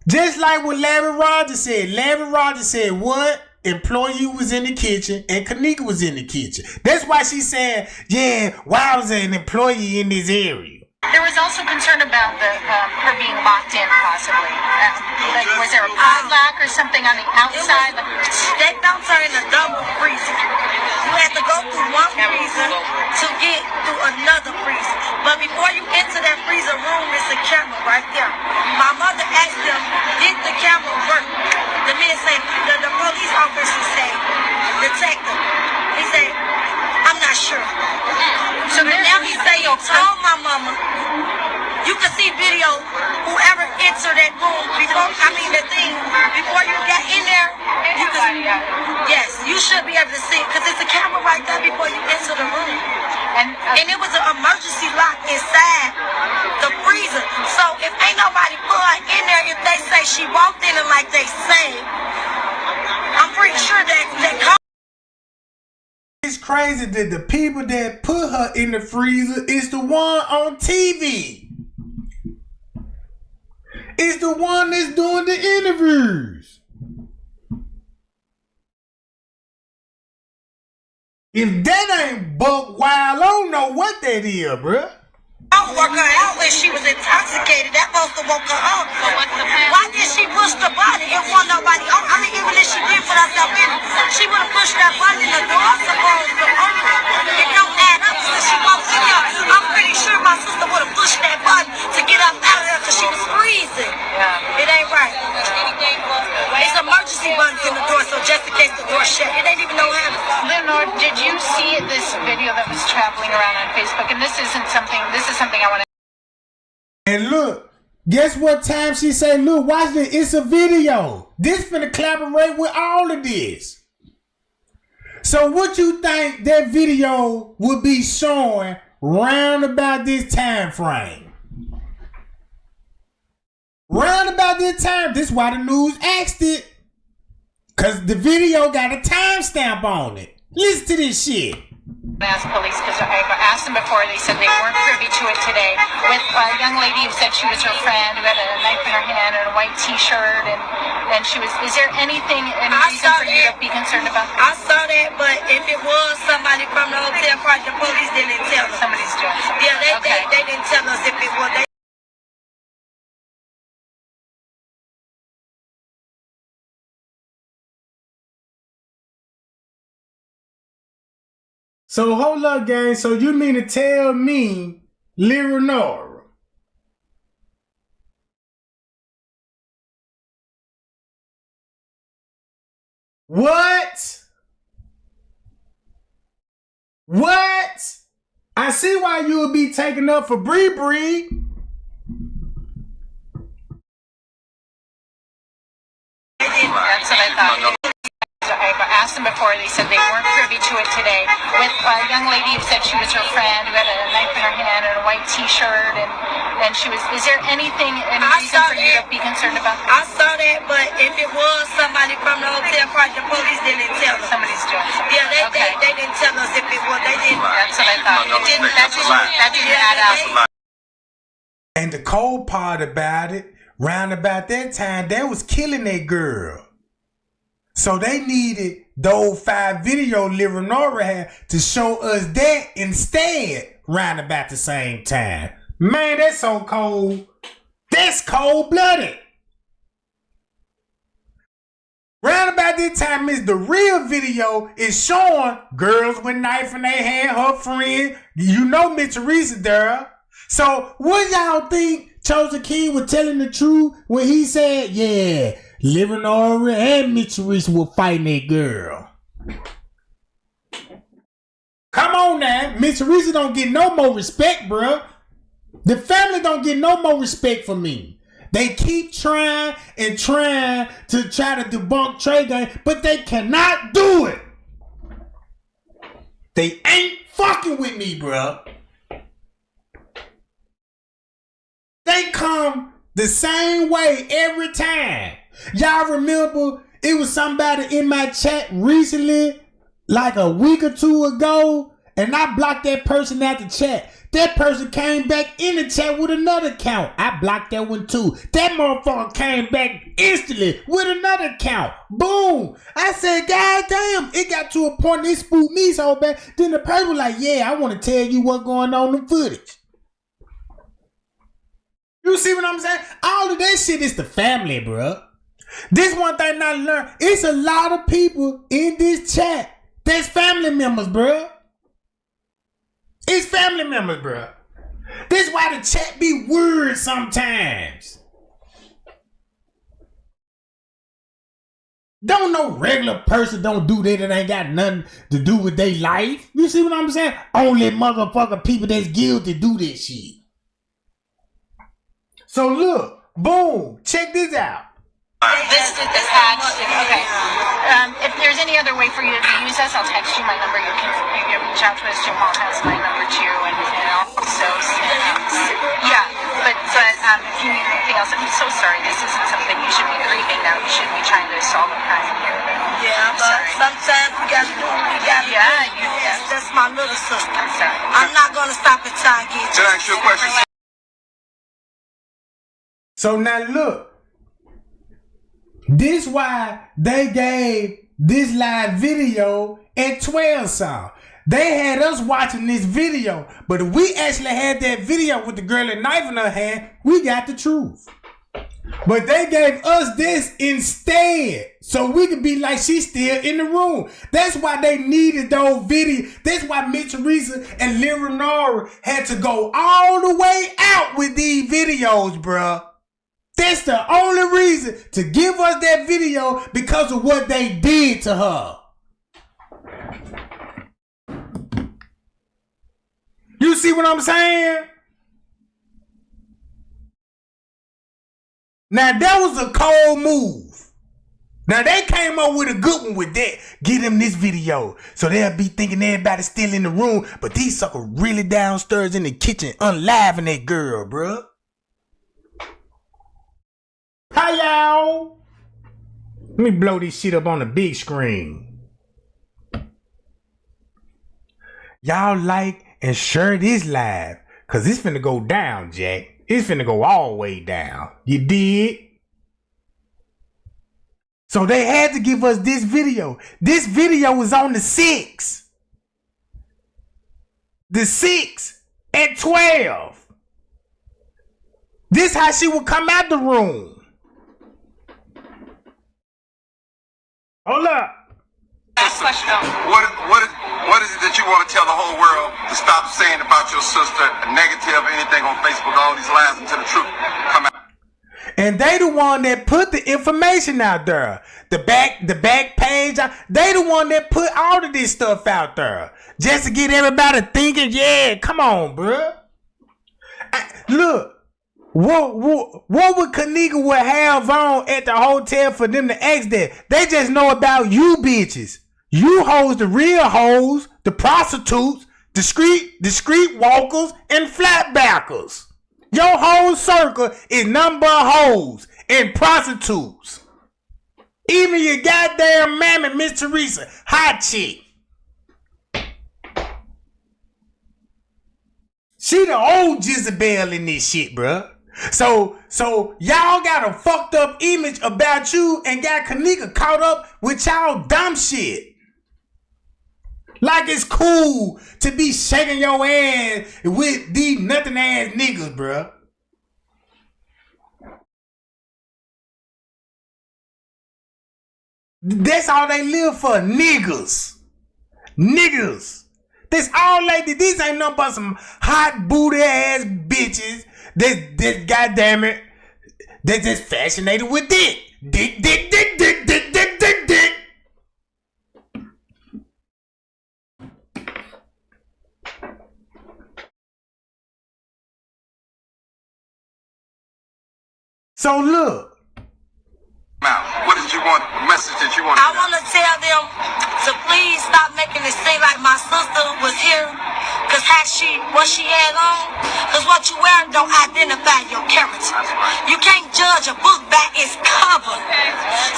Just like what Larry Rogers said. Larry Rogers said what? Employee was in the kitchen and Kenneka was in the kitchen. That's why she said, yeah, why was there an employee in this area? There was also concern about her being locked in, possibly. Like, was there a padlock or something on the outside? They dumped her in a double freezer. You had to go through one freezer to get through another freezer. But before you enter that freezer room, there's a camera right there. My mother asked them, did the camera work? The man said, the police officer said, detective. He said, I'm not sure. So now he say, you told my mama, you can see video, whoever entered that room before, before you got in there, you can, yes, you should be able to see, because there's a camera right there before you enter the room. And it was an emergency lock inside the freezer. So if ain't nobody put her in there, if they say she walked in and like they say, I'm pretty sure that it's crazy that the people that put her in the freezer is the one on TV. It's the one that's doing the interviews. If that ain't buck wild, I don't know what that is, bruh. I woke her out when she was intoxicated. That supposed to woke her up. So what's the plan? Why did she push the button? It wasn't nobody on. Even if she did put herself in, she would have pushed that button and the door supposed to open. It don't add up since she walked in there. I'm pretty sure my sister would have pushed that button to get up out of there because she was freezing. Yeah. It ain't right. It's emergency buttons in the door, so just in case the door shut. It ain't even no handle. Leonard, did you see this video that was traveling around on Facebook? And this is something I want to... And look, guess what time she said, look, watch this, it's a video. This finna collaborate with all of this. So what you think that video would be showing round about this time frame? Round about this time, this is why the news asked it. Cause the video got a timestamp on it. Listen to this shit. Ask police because I asked them before. They said they weren't privy to it today. With a young lady who said she was her friend who had a knife in her hand and a white T-shirt, and she was. Is there anything, any reason for you to be concerned about this? I saw that, but if it was somebody from the hotel park, the police didn't tell us. Somebody's doing something. Yeah, Okay. they didn't tell us if it was. So hold up, gang. So you mean to tell me, Leonora, what? What? I see why you would be taking up for Bree Bree. That's what I thought. I asked them before. They said they weren't privy to it today. With a young lady who said she was her friend who had a knife in her hand and a white T-shirt, and she was. Is there anything, any reason for you to be concerned about this? I saw that, but if it was somebody from the hotel park, the police didn't tell us. Somebody's doing something. Yeah, Okay. they didn't tell us if it was. They didn't. That's what I thought. It didn't. That didn't add up. And the cold part about it, round about that time, they was killing that girl. So they needed the old 5 video Leonora had to show us that instead, round about the same time. Man, that's so cold. That's cold-blooded. Round about this time is the real video is showing girls with knife in their hand, her friend. You know Miss Teresa there. So what y'all think Chosen King was telling the truth when he said, yeah, Leonora and Miss Teresa were fighting that girl? Come on now. Miss Teresa don't get no more respect, bruh. The family don't get no more respect from me. They keep trying and trying to debunk Trey Gang, but they cannot do it. They ain't fucking with me, bruh. They come the same way every time. Y'all remember it was somebody in my chat recently, like a week or two ago, and I blocked that person out the chat. That person came back in the chat with another account. I blocked that one too. That motherfucker came back instantly with another account. Boom. I said, God damn. It got to a point they spooked me so bad. Then the person was like, yeah, I want to tell you what's going on in the footage. You see what I'm saying? All of that shit is the family, bruh. This one thing I learned. It's a lot of people in this chat that's family members, bruh. It's family members, bruh. That's why the chat be weird sometimes. Don't no regular person don't do that. It ain't got nothing to do with their life. You see what I'm saying? Only motherfucker people that's guilty do this shit. So look, boom, check this out. This is attached. Okay. If there's any other way for you to use us, I'll text you my number. You can reach out to us. Jamal has my number too, and also, yeah. But if you need anything else, I'm so sorry. This isn't something you should be grieving now. You should be trying to solve a crime here. Yeah, but sometimes we gotta do what we gotta do. Yes, that's my little sister. I'm sorry. I'm not gonna stop and try and get. Can I ask you a question? So now look, this why they gave this live video at 12 song. They had us watching this video, but if we actually had that video with the girl with a knife in her hand, we got the truth. But they gave us this instead, so we could be like she's still in the room. That's why they needed those videos. That's why Miss Teresa and Leonora had to go all the way out with these videos, bruh. That's the only reason to give us that video, because of what they did to her. You see what I'm saying? Now that was a cold move. Now they came up with a good one with that. Get them this video. So they'll be thinking everybody's still in the room, but these suckers really downstairs in the kitchen unliving that girl, bruh. How y'all. Let me blow this shit up on the big screen. Y'all like and share this live, cause it's finna go down, Jack. It's finna go all the way down. You did? So they had to give us this video. This video was on the 6th. The 6th at 12. This how she would come out the room. Hold up. Last question. What is it that you want to tell the whole world to stop saying about your sister negative or anything on Facebook, all these lies until the truth come out? And they the one that put the information out there. The back page. They the one that put all of this stuff out there. Just to get everybody thinking, yeah, come on, bruh. Look, what would Kenneka would have on at the hotel for them to ask that? They just know about you bitches. You hoes, the real hoes, the prostitutes, discreet walkers, and flatbackers. Your whole circle is number of hoes and prostitutes. Even your goddamn mammy, Miss Teresa, hot chick. She the old Jezebel in this shit, bruh. So y'all got a fucked up image about you and got Kenneka caught up with y'all dumb shit. Like it's cool to be shaking your ass with these nothing ass niggas, bruh. That's all they live for, niggas. Niggas. That's all they did. These ain't nothing but some hot booty ass bitches that goddamn it, they just fascinated with dick. Dick. So look. What did you want, the message that you want? I want to tell them to please stop making it seem like my sister was here. Because what she had on, because what you wear don't identify your character. You can't judge a book by its cover.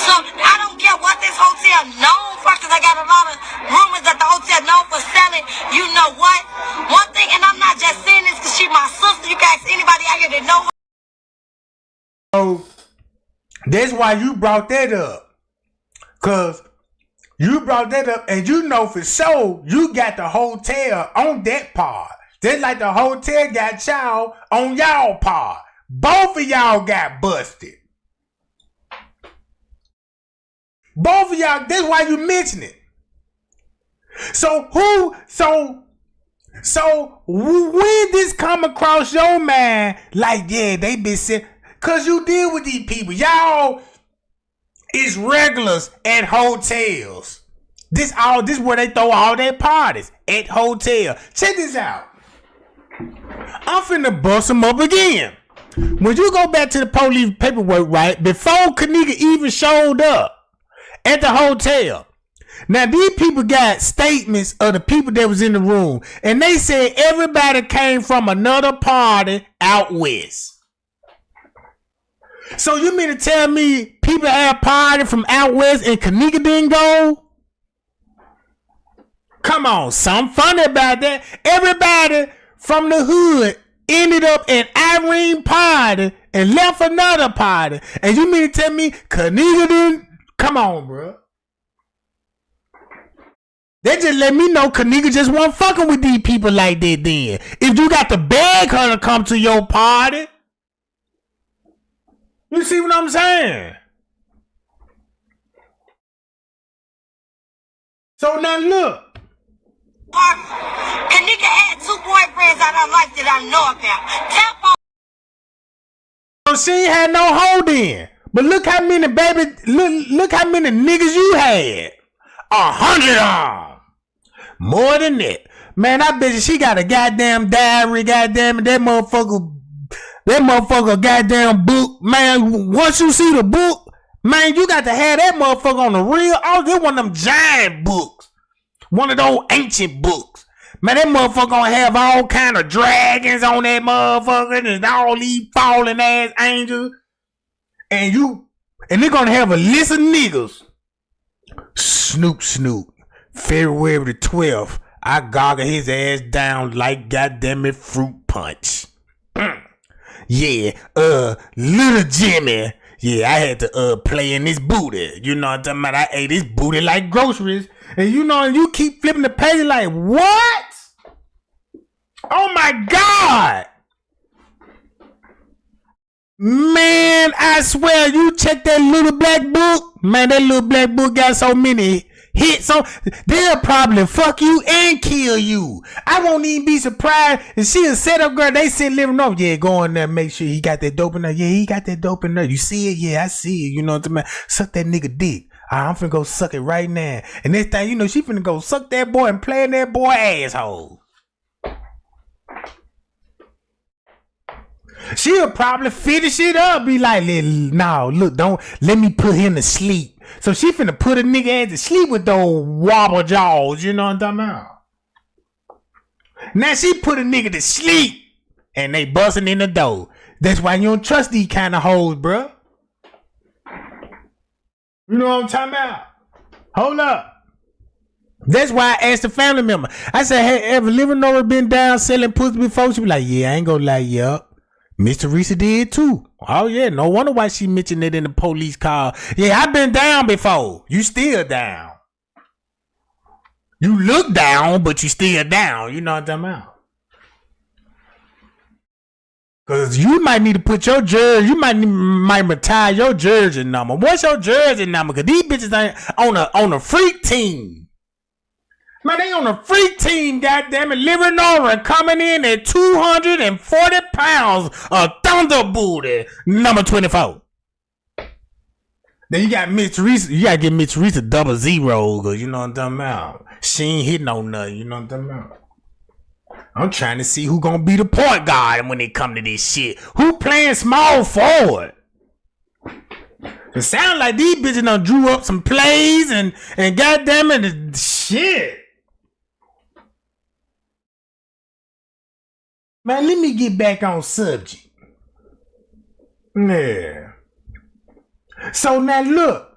So I don't care what this hotel known for, because I got a lot of rumors that the hotel known for selling. You know what? One thing, and I'm not just saying this because she my sister. You can ask anybody out here that know her. So that's why you brought that up. Cause you brought that up and you know for sure you got the hotel on that part. Just like the hotel got y'all on y'all part. Both of y'all got busted. Both of y'all, that's why you mention it. So when this come across your mind, like, yeah, they been sick. Cause you deal with these people. Y'all is regulars at hotels. This where they throw all their parties, at hotel. Check this out. I'm finna bust them up again. When you go back to the police paperwork, right, before Kenneka even showed up at the hotel, now these people got statements of the people that was in the room, and they said everybody came from another party out west. So you mean to tell me people had party from out west and Kenneka didn't go? Come on, something funny about that. Everybody from the hood ended up in Irene party and left another party. And you mean to tell me Kenneka didn't? Come on, bro. They just let me know Kenneka just wasn't fucking with these people like that then. If you got to beg her to come to your party. You see what I'm saying? So now look. Kenneka had 2 boyfriends out of her life that I know about. So she ain't had no hold in. But look how many look how many niggas you had. 100 of them. More than that. Man, I bet you she got a goddamn diary, goddamn it, that motherfucker goddamn book. Man, once you see the book, man, you got to have that motherfucker on the real. Oh, this one of them giant books. One of those ancient books. Man, that motherfucker gonna have all kind of dragons on that motherfucker and all these fallen ass angels. And you And they're gonna have a list of niggas. Snoop, February the 12th, I goggle his ass down like goddamn it fruit punch. Yeah, little Jimmy. Yeah, I had to play in this booty. You know what I'm talking about? I ate this booty like groceries. And you know, you keep flipping the page like, what? Oh my God. Man, I swear, you check that little black book. Man, that little black book got so many hits on. They'll probably fuck you and kill you. I won't even be surprised if she a setup girl. They sit living off. Yeah, go in there, make sure he got that dope in there. Yeah, he got that dope in there. You see it? Yeah, I see it. You know what I'm saying? Suck that nigga dick. I'm finna go suck it right now. And this thing, you know, she finna go suck that boy and play in that boy asshole. She'll probably finish it up, be like, no, look, don't let me put him to sleep. So she finna put a nigga ass to sleep with those wobble jaws, you know what I'm talking about? Now she put a nigga to sleep and they busting in the door. That's why you don't trust these kind of hoes, bruh. You know what I'm talking about? Hold up. That's why I asked the family member. I said, hey, ever living over been down selling pussy before? She be like, yeah, I ain't gonna lie, yup. Miss Teresa did too. Oh yeah, no wonder why she mentioned it in the police call. Yeah, I've been down before. You still down. You look down, but you still down. You know what I'm talking about? Cause you might need to put your jersey. You might retire your jersey number. What's your jersey number? Cause these bitches ain't on a freak team. Man, they on a freak team, goddammit, living over and coming in at 240 pounds of thunder booty, number 24. Then you got Miss Teresa. You gotta get Miss Teresa 00, cause you know what I'm talking about. She ain't hitting on nothing, you know what I'm talking about. I'm trying to see who gonna be the point guard when it come to this shit. Who playing small forward? It sound like these bitches done drew up some plays and goddammit, shit. Man, let me get back on subject. Yeah. So now look,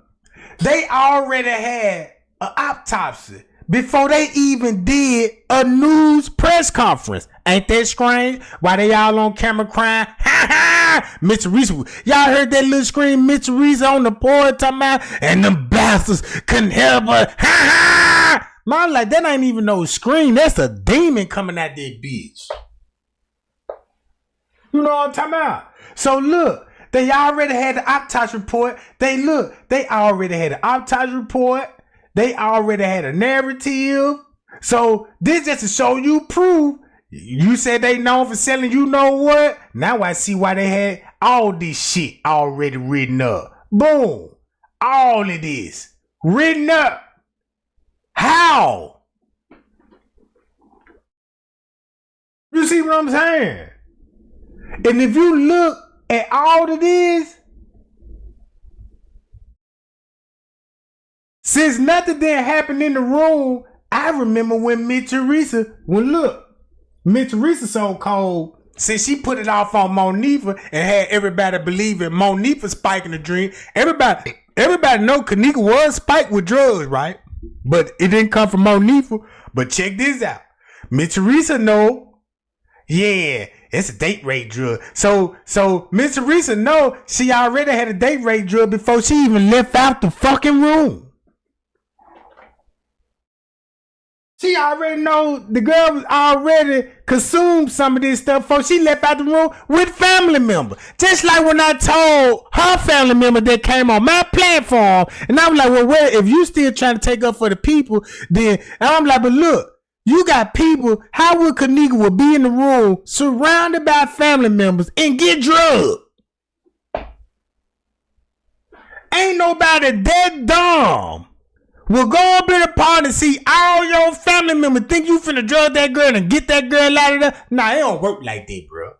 they already had an autopsy before they even did a news press conference. Ain't that strange? Why they all on camera crying? Ha ha! Miss Teresa, y'all heard that little scream, Miss Teresa on the board talking about, and them bastards couldn't help her. Ha ha! Man, like that ain't even no scream. That's a demon coming at that bitch. You know what I'm talking about? So look, they already had the autopsy report. They already had the autopsy report. They already had a narrative. So this just to show you proof. You said they known for selling you know what? Now I see why they had all this shit already written up. Boom. All of this written up. How? You see what I'm saying? And if you look at all of this, since nothing didn't happen in the room, I remember when Miss Teresa so cold, since she put it off on Monifah and had everybody believing Monifah spiking the drink. Everybody know Kenneka was spiked with drugs, right? But it didn't come from Monifah. But check this out. Miss Teresa know, yeah, it's a date rape drug. So Miss Teresa know she already had a date rape drug before she even left out the fucking room. She already know the girl was already consumed some of this stuff before she left out the room with family members. Just like when I told her family member that came on my platform, and I was like, well, if you still trying to take up for the people, then, and I'm like, but look, you got people, how would Kenneka would be in the room surrounded by family members and get drugged? Ain't nobody that dumb will go up in the party and see all your family members think you finna drug that girl and get that girl out of there. Nah, it don't work like that, bro.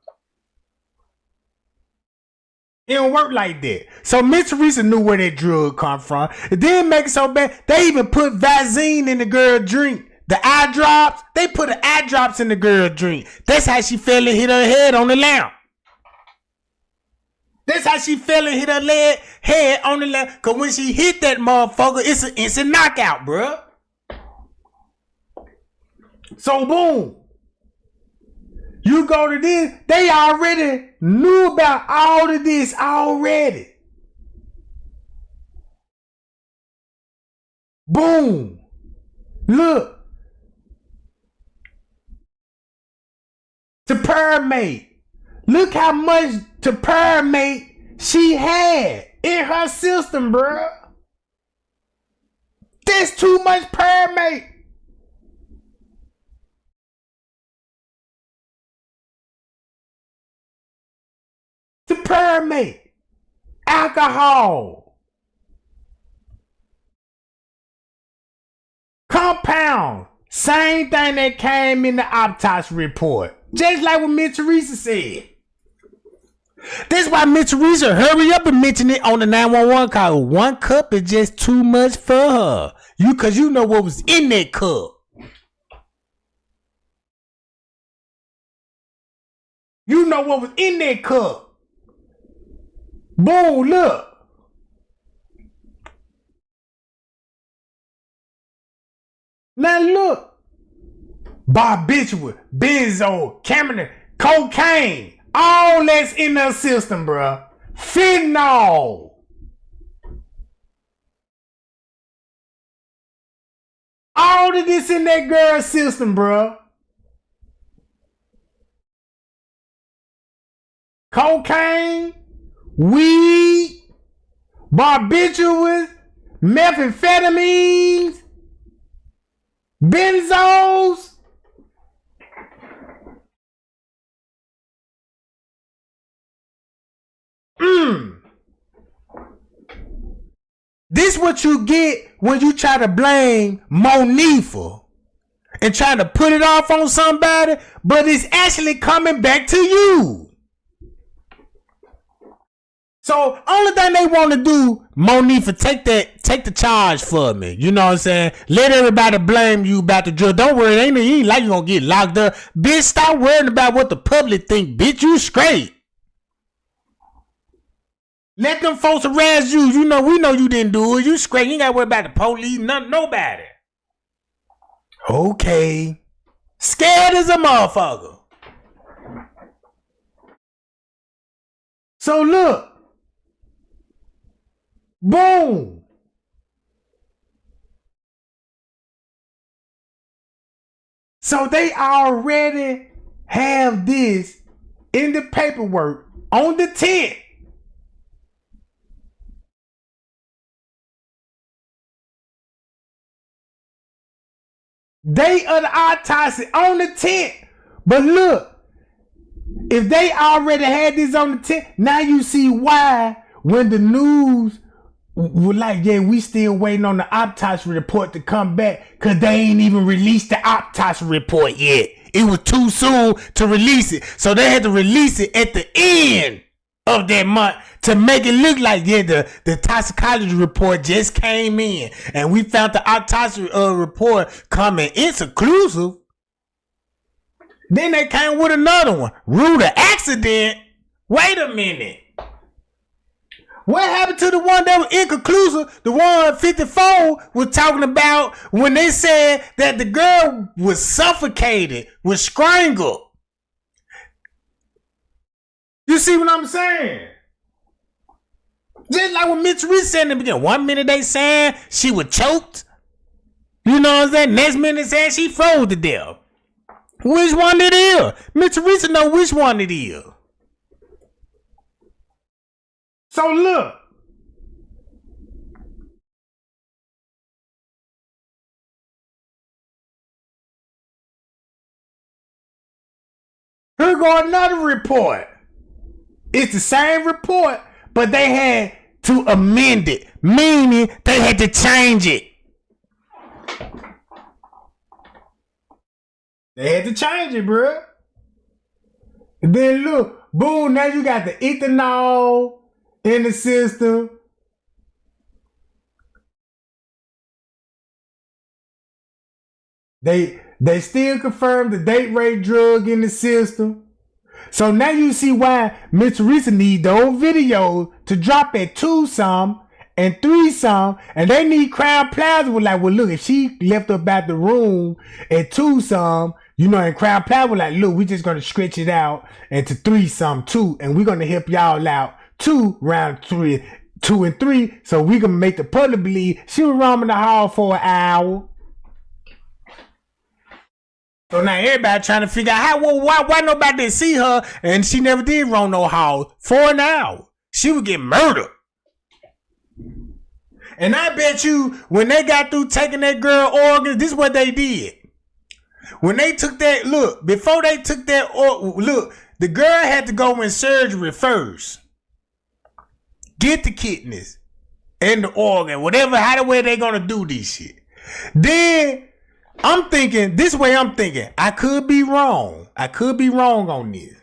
It don't work like that. So Miss Teresa knew where that drug come from. It didn't make it so bad. They even put Vaseline in the girl drink. The eye drops, they put the eye drops in the girl drink. That's how she fell and hit her head on the lamp. That's how she fell and hit her head on the left. Cause when she hit that motherfucker, it's an instant knockout, bruh. So boom. You go to this, they already knew about all of this already. Boom. Look. To permate. Look how much to permate she had in her system, bruh. That's too much permate. To permate. Alcohol. Compound. Same thing that came in the autopsy report. Just like what Miss Teresa said. That's why Miss Teresa hurry up and mention it on the 911 call. One cup is just too much for her. Cause you know what was in that cup. You know what was in that cup. Boom, look. Now look. Barbiturate, benzo, Cameron, cocaine. All that's in her system, bruh. Fentanyl. All of this in that girl's system, bruh. Cocaine, weed, barbiturates, methamphetamines, benzos. This what you get when you try to blame Monifah and try to put it off on somebody, but it's actually coming back to you. So only thing they want to do, Monifah, take the charge for me. You know what I'm saying? Let everybody blame you about the drug. Don't worry, it ain't like you gonna get locked up. Bitch, stop worrying about what the public think. Bitch, you straight. Let them folks harass you. You know, we know you didn't do it. You straight. You ain't got to worry about the police. Nobody. Okay. Scared as a motherfucker. So look. Boom. So they already have this in the paperwork on the 10th. Day of the autopsy on the 10th. But look, if they already had this on the 10th, now you see why when the news were like, yeah, we still waiting on the autopsy report to come back, because they ain't even released the autopsy report yet. It was too soon to release it. So they had to release it at the end of that month to make it look like, yeah, the toxicology report just came in and we found the autopsy report coming. It's exclusive. Then they came with another one. Rule of accident. Wait a minute. What happened to the one that was inconclusive? The one 54 was talking about when they said that the girl was suffocated, was strangled. You see what I'm saying? Just like what Miss Teresa said in the beginning. 1 minute they saying she was choked. You know what I'm saying? Next minute they saying she froze to death. Which one it is? Miss Teresa know which one it is. So look. Here go another report. It's the same report, but they had to amend it, meaning they had to change it. They had to change it, bruh. And then look, boom, now you got the ethanol in the system. They still confirmed the date rape drug in the system. So now you see why Miss Teresa need those videos to drop at 2 some and 3 some, and they need Crown Plaza was like, well, look, if she left up out the room at 2 some, you know, and Crown Plaza was like, look, we just gonna stretch it out into 3 some too, and we're gonna help y'all out too, round 2 and 3, so we can make the public believe she was roaming the hall for an hour. So now everybody trying to figure out why nobody didn't see her, and she never did roam no hall for an hour. She would get murdered. And I bet you when they got through taking that girl organs, this is what they did. When they took that, look, before they took that, look, the girl had to go in surgery first. Get the kidneys and the organ, whatever, how the way they gonna do this shit. Then I'm thinking, this way I'm thinking, I could be wrong. I could be wrong on this.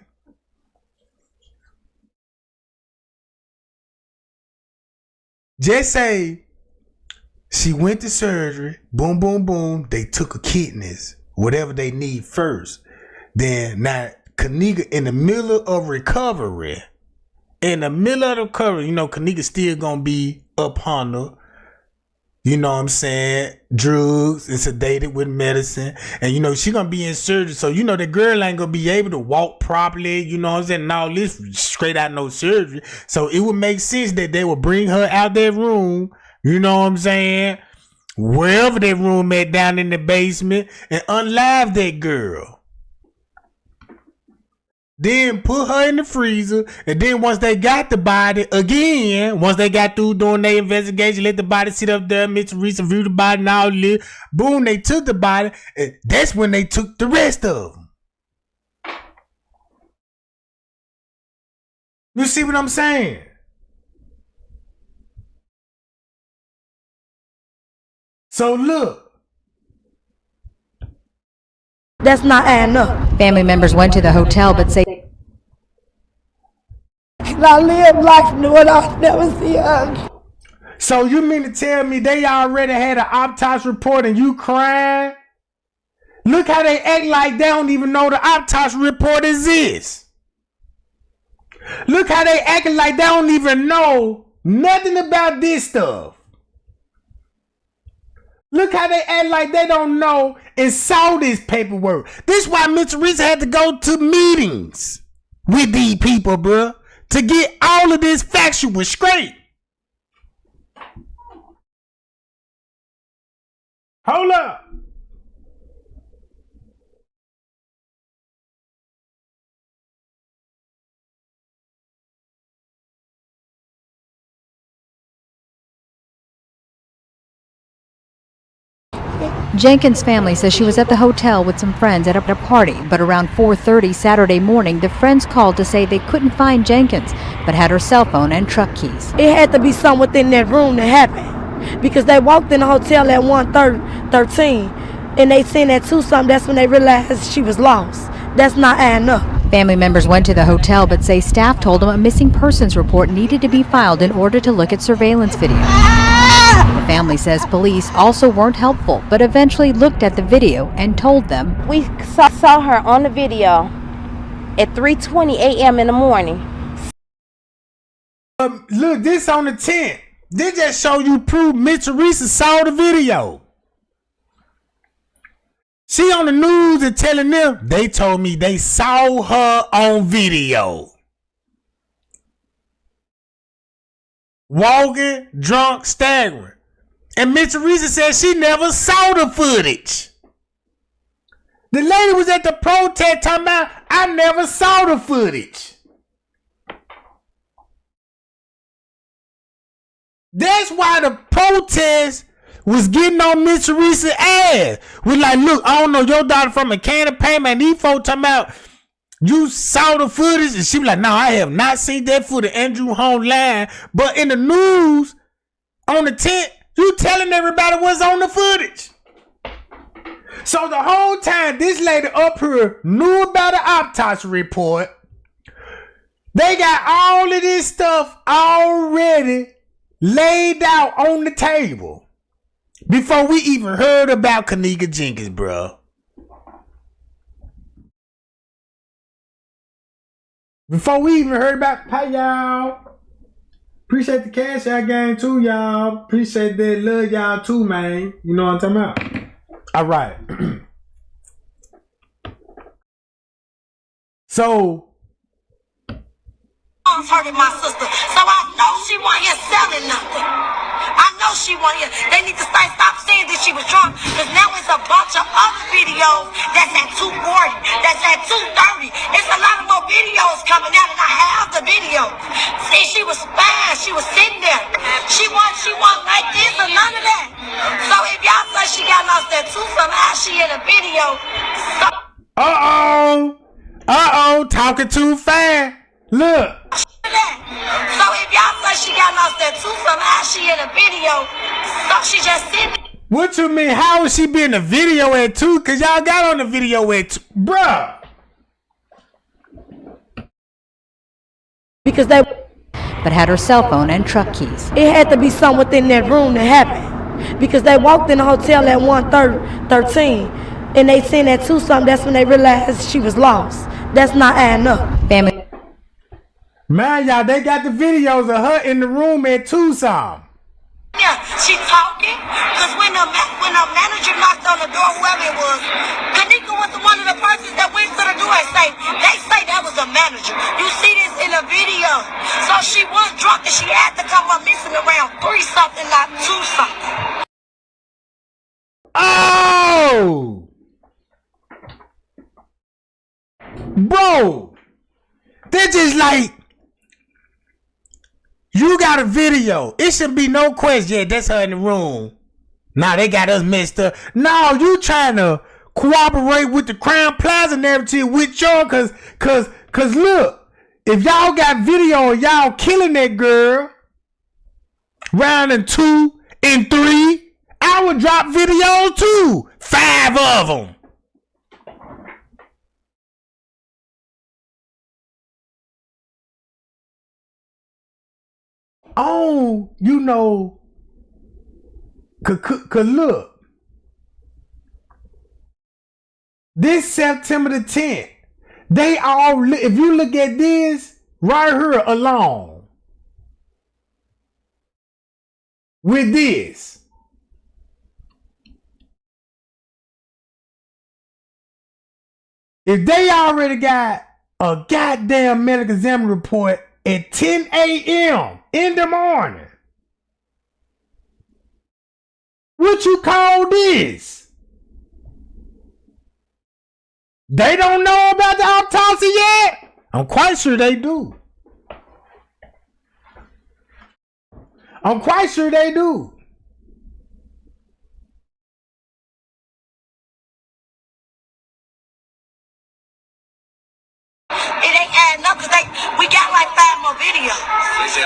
Just say she went to surgery, boom, boom, boom. They took her kidneys, whatever they need first. Then now Kenneka in the middle of recovery, you know, Kenneka still gonna be upon her. You know what I'm saying? Drugs and sedated with medicine. And, you know, she gonna be in surgery. So, you know, the girl ain't gonna be able to walk properly. You know what I'm saying? And all this straight out no surgery. So it would make sense that they would bring her out that room. You know what I'm saying? Wherever that room at down in the basement, and unalive that girl. Then put her in the freezer, and then once they got the body again, once they got through doing their investigation, let the body sit up there, Mr. Teresa view the body and all this. Boom, they took the body, and that's when they took the rest of them. You see what I'm saying? So look. That's not adding up. Family members went to the hotel but say, Can I live life knowing I'll never see her? So you mean to tell me they already had an autopsy report and you crying? Look how they act like they don't even know the autopsy report exists. Look how they acting like they don't even know nothing about this stuff. Look how they act like they don't know and saw this paperwork. This is why Miss Teresa had to go to meetings with these people, bruh, to get all of this factual straight. Hold up. Jenkins' family says she was at the hotel with some friends at a party, but around 4:30 Saturday morning, the friends called to say they couldn't find Jenkins, but had her cell phone and truck keys. It had to be something within that room that happened, because they walked in the hotel at 1:13, and they seen at 2 something. That's when they realized she was lost. That's not adding up. Family members went to the hotel but say staff told them a missing persons report needed to be filed in order to look at surveillance video. The family says police also weren't helpful, but eventually looked at the video and told them, We saw her on the video at 3:20 a.m. in the morning. Look, this on the 10th. They just show you proof Miss Teresa saw the video. She on the news and telling them, they told me they saw her on video. Walking, drunk, staggering. And Miss Teresa said she never saw the footage. The lady was at the protest talking about, I never saw the footage. That's why the protest was getting on Miss Teresa's ass. Was like, look, I don't know your daughter from a can of paint, man. These folks talking about you saw the footage, and she was like, no, I have not seen that footage. Andrew Home line, but in the news on the 10th, you telling everybody what's on the footage. So the whole time this lady up here knew about the autopsy report. They got all of this stuff already laid out on the table before we even heard about Kenneka Jenkins, bro. Before we even heard about, hi y'all. Appreciate the cash out game too, y'all. Appreciate that. Love y'all too, man. You know what I'm talking about? All right. So hurting my sister, so I know she wasn't here selling nothing. I know she wasn't here. They need to stop saying that she was drunk, because now it's a bunch of other videos that's at 240, that's at 230. It's a lot of more videos coming out, and I have the video. See, she was fine. She was sitting there. She wasn't like this or none of that. So if y'all say she got lost at 2 somehow, she in a video. So talking too fast. Look. So if y'all say she got lost at 2 somehow, she in a video. So she just sitting. What you mean? How would she be in the video at 2? Cause y'all got on the video at 2, bruh. Because they but had her cell phone and truck keys. It had to be something within that room that happened. Because they walked in the hotel at 1:13 and they seen at 2 something, that's when they realized she was lost. That's not adding up. Family. Man, y'all, they got the videos of her in the room at 2 something. Yeah, she talking. Because when the manager knocked on the door, whoever it was, Kenneka was one of the persons that went to the door and they say that was a manager. You see this in the video. So she was drunk and she had to come up missing around 3 something, not 2 something. Oh! Bro! They're just like, you got a video. It should be no question. Yeah, that's her in the room. Nah, they got us messed up. No, you trying to cooperate with the Crown Plaza narrative with y'all, cause look, if y'all got video of y'all killing that girl, round in 2 and 3, I would drop videos too. 5 of them. Oh, you know, cause look, this September the 10th, they all, if you look at this right here alone, with this, if they already got a goddamn medical examiner report at 10 a.m. in the morning, what you call this? They don't know about the autopsy yet? I'm quite sure they do. I'm quite sure they do. It ain't adding up because we got like 5 more videos.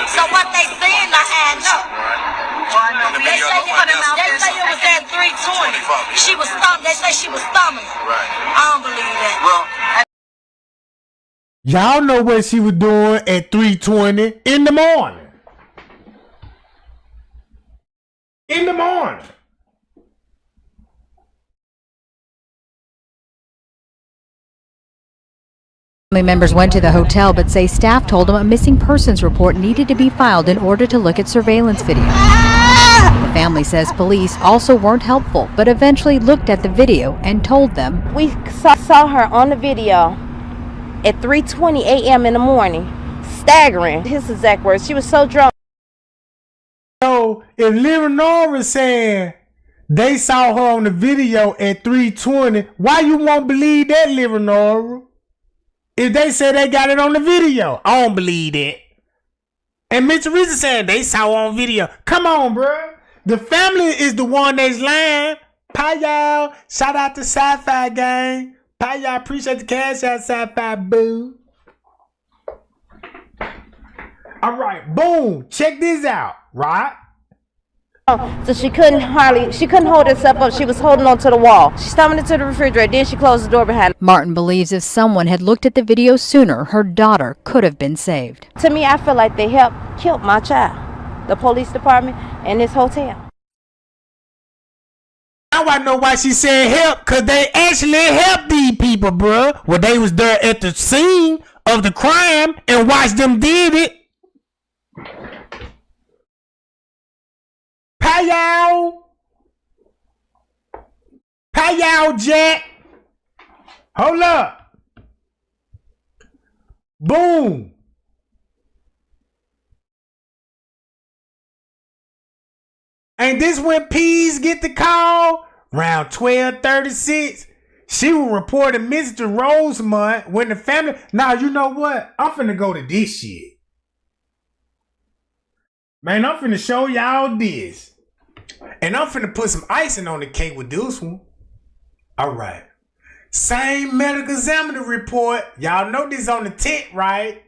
So what they saying not adding up. They say it was at 3:20. She was stumbling. They say she was stumbling. Right. I don't believe that. Y'all know what she was doing at 3:20 in the morning. In the morning. Family members went to the hotel but say staff told them a missing persons report needed to be filed in order to look at surveillance video. The family says police also weren't helpful but eventually looked at the video and told them, we saw her on the video at 3:20 a.m. in the morning, staggering. His exact words, she was so drunk. So if Leonora is saying they saw her on the video at 3:20, why you won't believe that, Leonora? If they say they got it on the video, I don't believe that. And Miss Teresa saying they saw on video. Come on, bro. The family is the one that's lying. Pie y'all. Shout out to Sci-Fi Gang. Pie y'all. Appreciate the cash out, Sci-Fi boo. All right, boom. Check this out, right? So she couldn't hold herself up. She was holding on to the wall. She stumbled into the refrigerator, then she closed the door behind her. Martin believes if someone had looked at the video sooner, her daughter could have been saved. To me, I feel like they helped kill my child. The police department and this hotel. Now I know why she said help, because they actually helped these people, bruh. Well, they was there at the scene of the crime and watch them did it. Payal Jack. Hold up. Boom. And this when Peas get the call around 12:36. She was reported missing to Rosemont when the family. Now you know what? I'm finna go to this shit. Man, I'm finna show y'all this. And I'm finna put some icing on the cake with this one. Alright. Same medical examiner report. Y'all know this on the tent, right?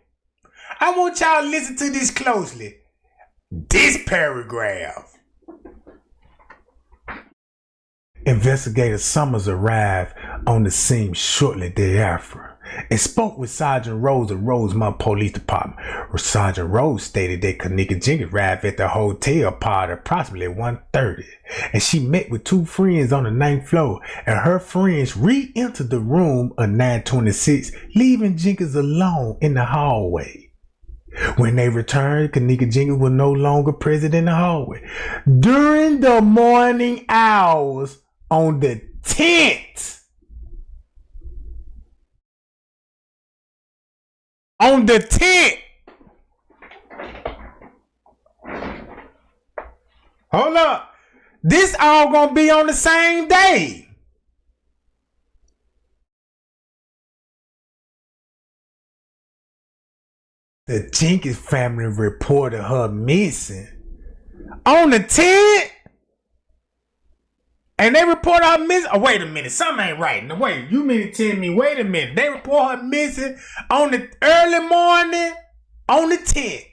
I want y'all to listen to this closely. This paragraph. Investigator Summers arrived on the scene shortly thereafter and spoke with Sergeant Rose of Rosemont Police Department. Sergeant Rose stated that Kenneka Jenkins arrived at the hotel pod approximately 1:30, and she met with two friends on the 9th floor, and her friends re-entered the room at 9:26, leaving Jenkins alone in the hallway. When they returned, Kenneka Jenkins was no longer present in the hallway. During the morning hours on the 10th, hold up, this all gonna be on the same day. The Jenkins family reported her missing on the 10th. And they report her missing. Oh, wait a minute. Something ain't right. No, wait. You mean to tell me, wait a minute. They report her missing on the early morning on the 10th.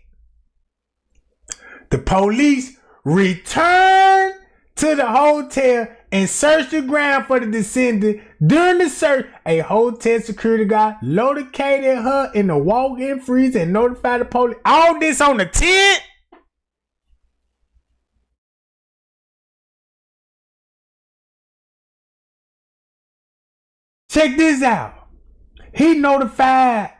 The police returned to the hotel and searched the ground for the descendant. During the search, a hotel security guard located her in the walk-in freezer and notified the police. All this on the 10th? Check this out. He notified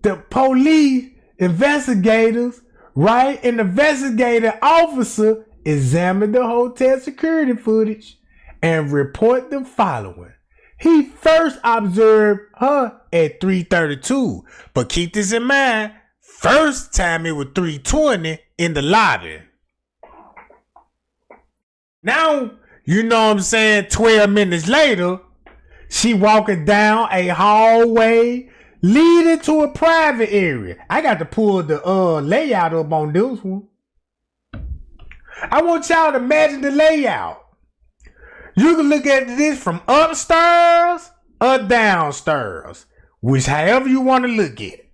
the police investigators, right? An investigator officer examined the hotel security footage and report the following. He first observed her at 3:32, but keep this in mind, first time it was 3:20 in the lobby. Now, you know what I'm saying, 12 minutes later, she walking down a hallway leading to a private area. I got to pull the layout up on this one. I want y'all to imagine the layout. You can look at this from upstairs or downstairs, which however you want to look at it.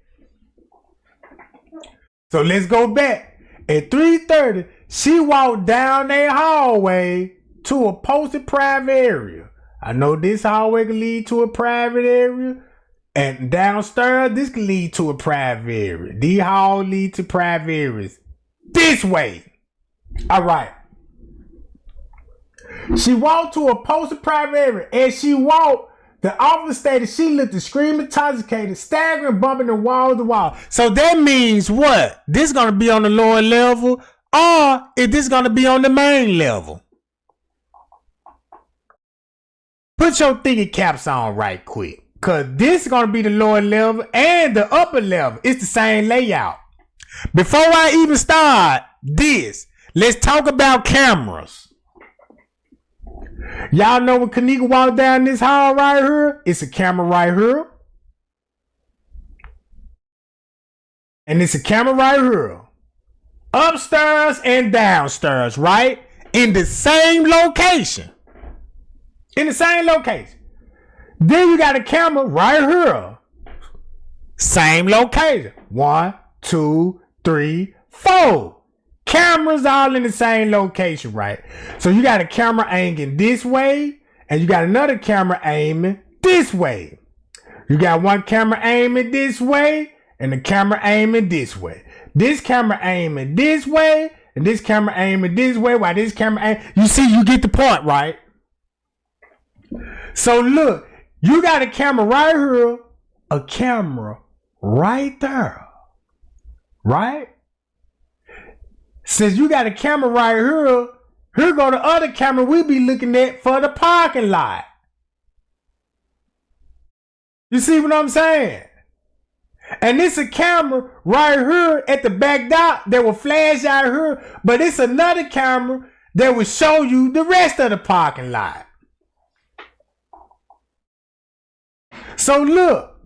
So let's go back. At 3:30, she walked down a hallway to a posted private area. I know this hallway can lead to a private area, and downstairs this can lead to a private area. These halls lead to private areas. This way. All right. She walked to a posted private area. As she walked, the officer stated she looked extremely intoxicated, staggering, bumping the wall to wall. So that means what? This is going to be on the lower level, or is this going to be on the main level? Put your thinking caps on right quick, because this is going to be the lower level and the upper level. It's the same layout. Before I even start this, let's talk about cameras. Y'all know when Kenneka walked down this hall right here, it's a camera right here. And it's a camera right here. Upstairs and downstairs, right? In the same location. In the same location. Then you got a camera right here. Same location. 1, 2, 3, 4. Cameras all in the same location, right? So you got a camera aiming this way, and you got another camera aiming this way. You got one camera aiming this way, and the camera aiming this way. This camera aiming this way, and this camera aiming this way, while this camera aiming. You see, you get the point, right? So look, you got a camera right here, a camera right there. Right? Since you got a camera right here go the other camera we be looking at for the parking lot. You see what I'm saying? And it's a camera right here at the back dock that will flash out here, but it's another camera that will show you the rest of the parking lot. So look,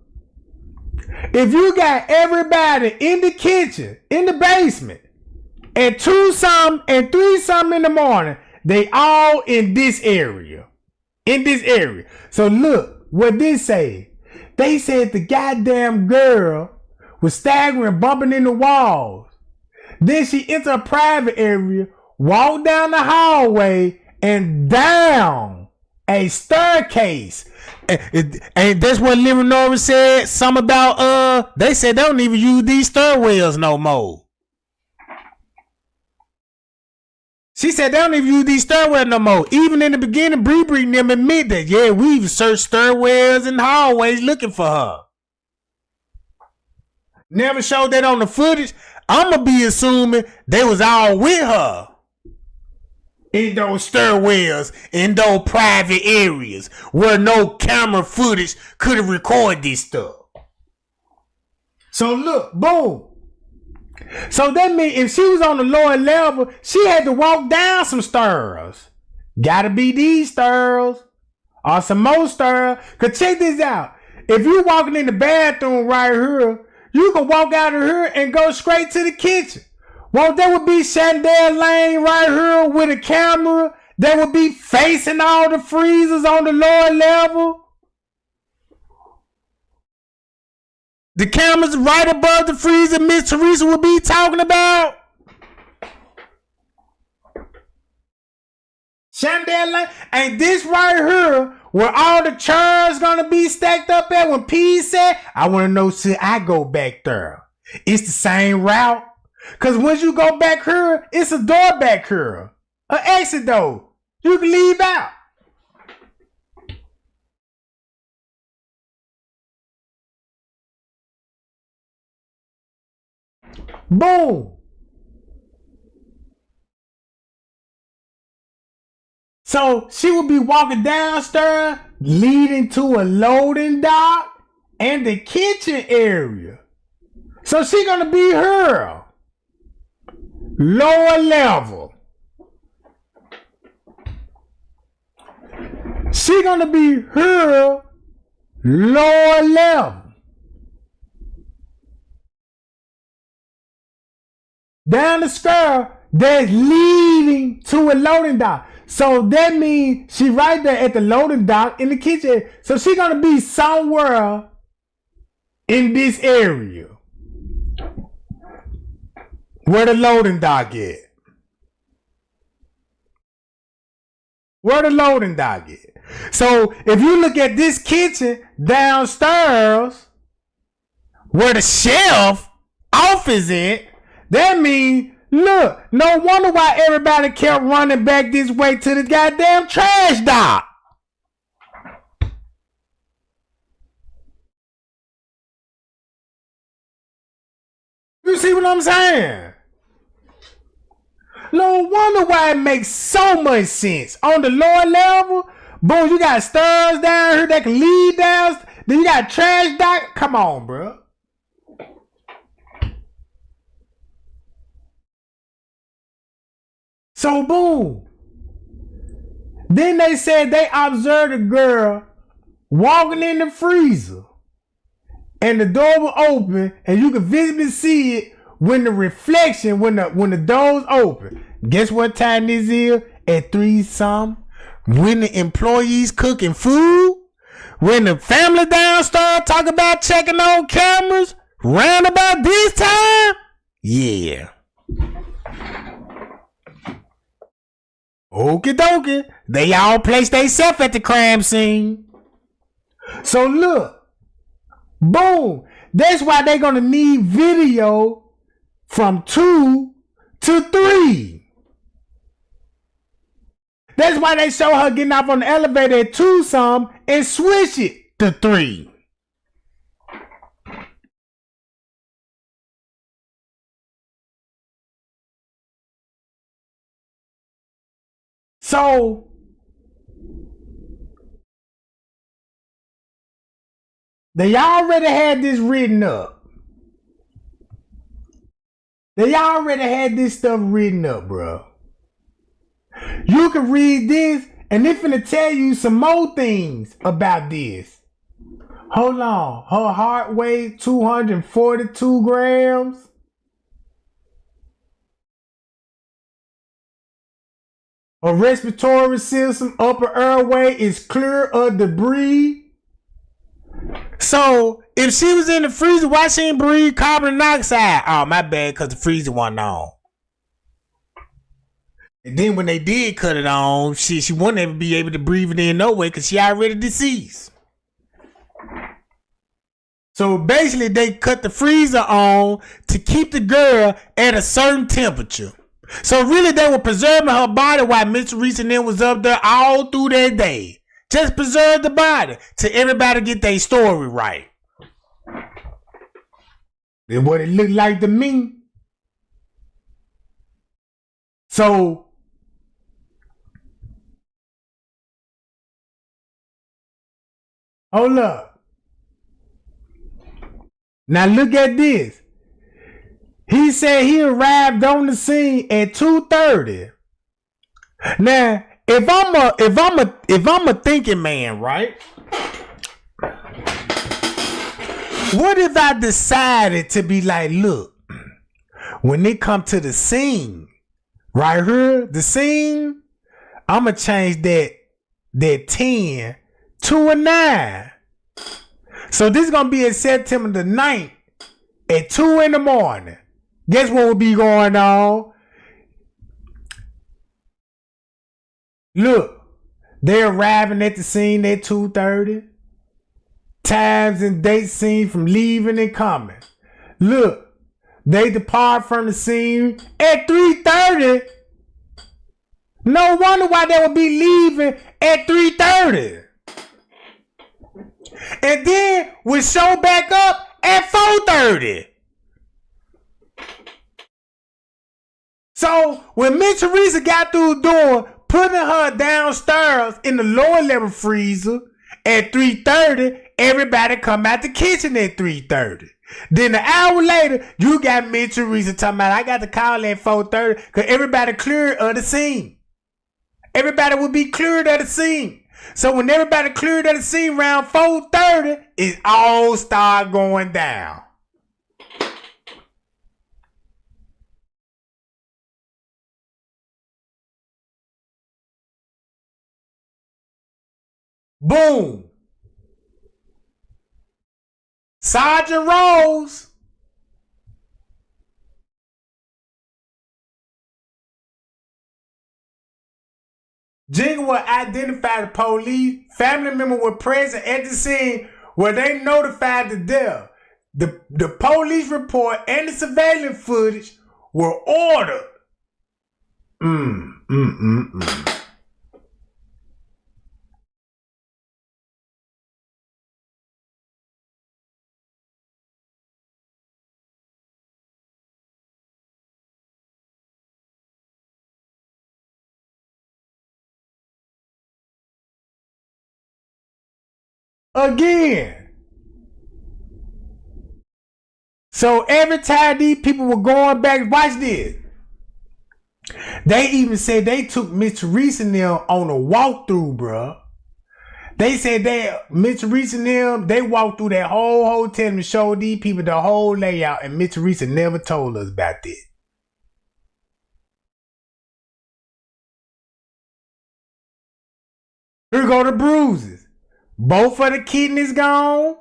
if you got everybody in the kitchen, in the basement, at 2-something and 3-something in the morning, they all in this area. In this area. So look, what this say? They said the goddamn girl was staggering, bumping in the walls. Then she entered a private area, walked down the hallway, and down a staircase. And that's what Living Nora said. Some about they said they don't even use these stairwells no more. She said they don't even use these stairwells no more. Even in the beginning, Bree and them admit that, yeah, we've searched stairwells and hallways looking for her. Never showed that on the footage. I'ma be assuming they was all with her. In those stairwells, in those private areas where no camera footage could have recorded this stuff. So look, boom. So that means if she was on the lower level, she had to walk down some stairs. Gotta be these stairs or some more stairs. Cause check this out. If you walking in the bathroom right here, you can walk out of here and go straight to the kitchen. Well, there would be Chandelier Lane right here with a camera that would be facing all the freezers on the lower level. The cameras right above the freezer Miss Teresa would be talking about. Chandelier Lane. And this right here, where all the chairs gonna be stacked up at when P said, I wanna know should I go back there. It's the same route. Cause once you go back here, it's a door back here. An exit door. You can leave out. Boom. So she would be walking downstairs, leading to a loading dock and the kitchen area. So she gonna be her. Lower level. She gonna be her lower level. Down the square that's leading to a loading dock. So that means she right there at the loading dock in the kitchen. So she gonna be somewhere in this area. Where the loading dock at? Where the loading dock at? So if you look at this kitchen downstairs, where the shelf office at, that means, look, no wonder why everybody kept running back this way to the goddamn trash dock. You see what I'm saying? No wonder why it makes so much sense. On the lower level, boom, you got stairs down here that can lead down. Then you got trash dock. Come on, bro. So boom. Then they said they observed a girl walking in the freezer. And the door was open, and you could visibly see it when the reflection, when the door's open. Guess what time this is? At 3-something. When the employees cooking food. When the family downstairs talk about checking on cameras. Round about this time. Yeah. Okie dokie. They all placed themselves at the crime scene. So look. Boom. That's why they're going to need video from 2 to 3. That's why they show her getting off on the elevator at 2 some and switch it to 3. So they already had this written up. They already had this stuff written up, bro. You can read this, and it's finna tell you some more things about this. Hold on. Her heart weight 242 grams. Her respiratory system, upper airway is clear of debris. So, if she was in the freezer, why she ain't breathe carbon dioxide? Oh, my bad, because the freezer wasn't on. And then when they did cut it on, she wouldn't ever be able to breathe it in no way because she already deceased. So basically, they cut the freezer on to keep the girl at a certain temperature. So really, they were preserving her body while Miss Teresa and them was up there all through that day. Just preserve the body till everybody get their story right. Then what it looked like to me. So hold up. Now look at this. He said he arrived on the scene at 2:30. Now, if I'm a thinking man, right? What if I decided to be like, look, when they come to the scene, right here, the scene, I'ma change that 10 to a 9. So this is gonna be at September the 9th at 2 in the morning. Guess what will be going on? Look, they're arriving at the scene at 2:30. Times and dates seen from leaving and coming. Look, they depart from the scene at 3:30. No wonder why they would be leaving at 3:30. And then we show back up at 4:30. So when Miss Teresa got through the door, putting her downstairs in the lower level freezer at 3:30, everybody come out the kitchen at 3:30. Then an hour later, you got Miss Teresa talking about, I got to call at 4:30 because everybody cleared of the scene. Everybody will be cleared of the scene. So when everybody cleared of the scene around 4:30, it all start going down. Boom. Sergeant Rose. Jenkins will identify the police. Family members were present at the scene where they notified the death. The police report and the surveillance footage were ordered. Again. So every time these people were going back, watch this. They even said they took Miss Teresa and them on a walkthrough, bruh. They said Miss Teresa and them, they walked through that whole hotel and showed these people the whole layout, and Miss Teresa never told us about this. Here go the bruises. Both of the kidneys gone.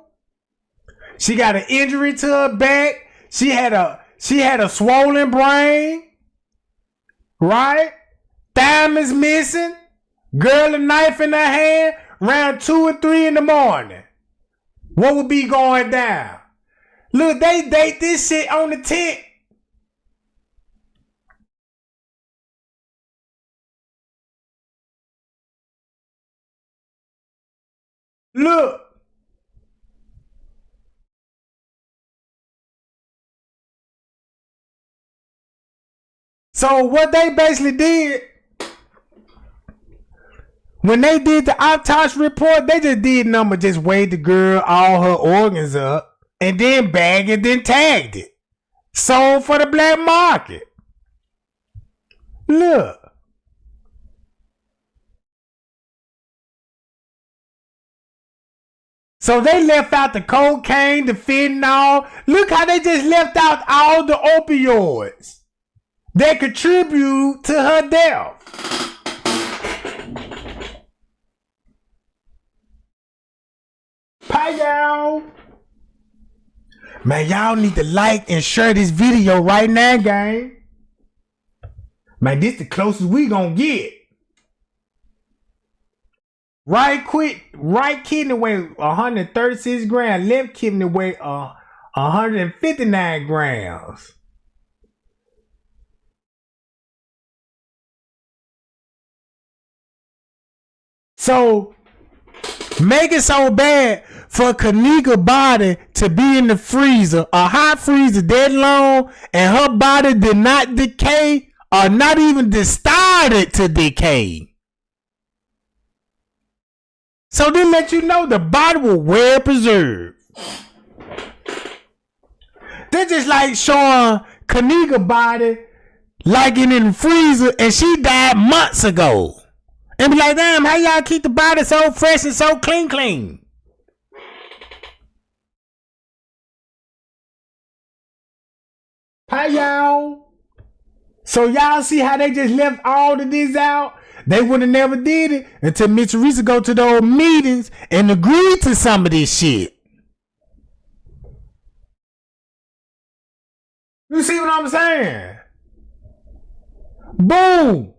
She got an injury to her back. She had a swollen brain. Right? Thumb is missing. Girl a knife in her hand around 2 or 3 in the morning. What would be going down? Look, they date this shit on the 10th. Look. So what they basically did, When they did the autopsy report, they just did number, just weighed the girl, all her organs up, and then bagged it, then tagged it. Sold for the black market. Look. So they left out the cocaine, the fentanyl. Look how they just left out all the opioids that contribute to her death. Bye, y'all. Man, y'all need to like and share this video right now, gang. Man, this the closest we gonna get. Right kidney weigh 136 grams. Left kidney weigh 159 grams. So, make it so bad for Kenneka body to be in the freezer, a hot freezer that long, and her body did not decay or not even started to decay. So they let you know the body was well preserved. They're just like showing Kenneka body like it in the freezer and she died months ago. And be like, damn, how y'all keep the body so fresh and so clean? Hi, y'all. So y'all see how they just left all of this out? They would have never did it until Miss Teresa go to those meetings and agree to some of this shit. You see what I'm saying? Boom.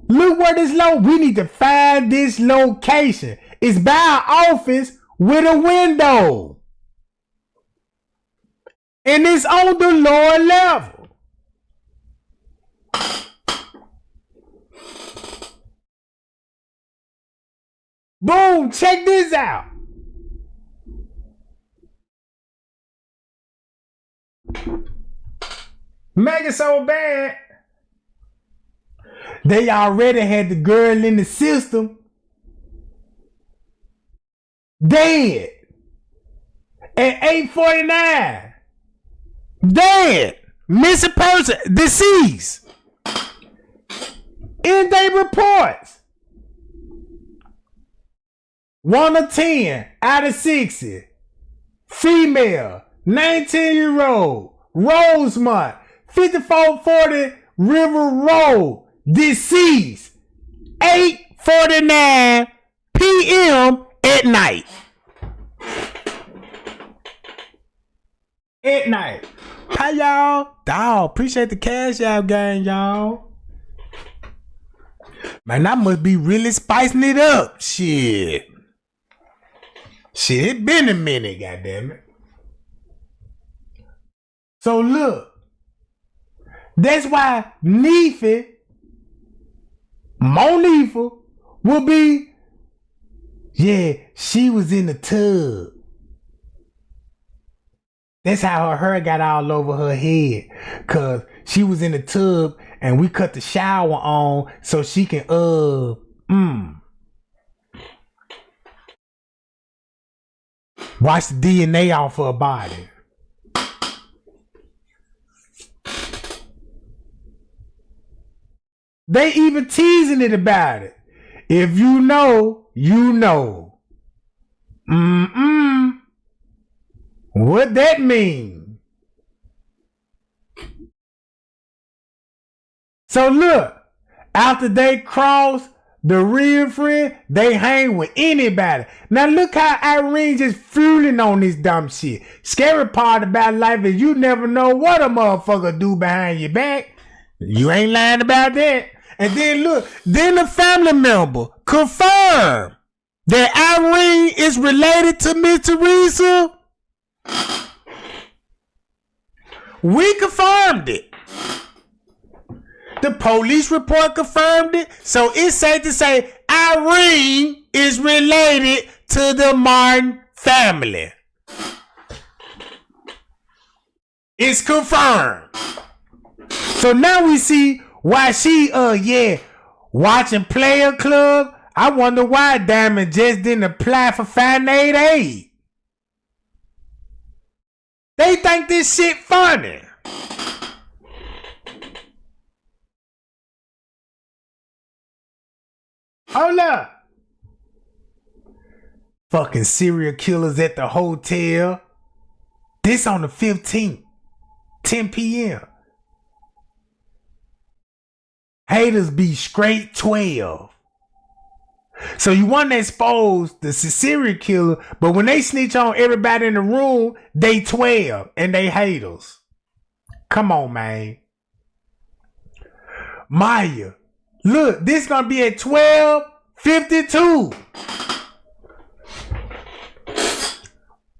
Look where this we need to find this location. It's by an office with a window. And it's on the lower level. Boom, check this out. Make it so bad. They already had the girl in the system. Dead. At 8:49. Dead. Missing person. Deceased. In their reports. 1 of 10 out of 60. Female. 19-year-old. Rosemont. 5440 River Road. Deceased. 8:49 p.m. at night. At night. Hi, y'all. Dawg, appreciate the cash out, gang, y'all. Man, I must be really spicing it up. Shit, it been a minute, goddammit. So look, that's why Monifah will be, yeah, she was in the tub. That's how her hair got all over her head. Cause she was in the tub and we cut the shower on so she can wash the DNA off her body. They even teasing it about it. If you know, you know. What that mean? So look, after they cross the real friend, they hang with anybody. Now look how Irene just fueling on this dumb shit. Scary part about life is you never know what a motherfucker do behind your back. You ain't lying about that. And then look, then the family member confirmed that Irene is related to Miss Teresa. We confirmed it. The police report confirmed it. So it's safe to say Irene is related to the Martin family. It's confirmed. So now we see why she watching Player Club. I wonder why Diamond just didn't apply for financial aid. They think this shit funny. Hold up. Fucking serial killers at the hotel. This on the 15th, 10 p.m. Haters be straight 12. So you want to expose the serial killer, but when they snitch on everybody in the room, they 12 and they haters. Come on, man. Maya, look, this gonna be at 12:52.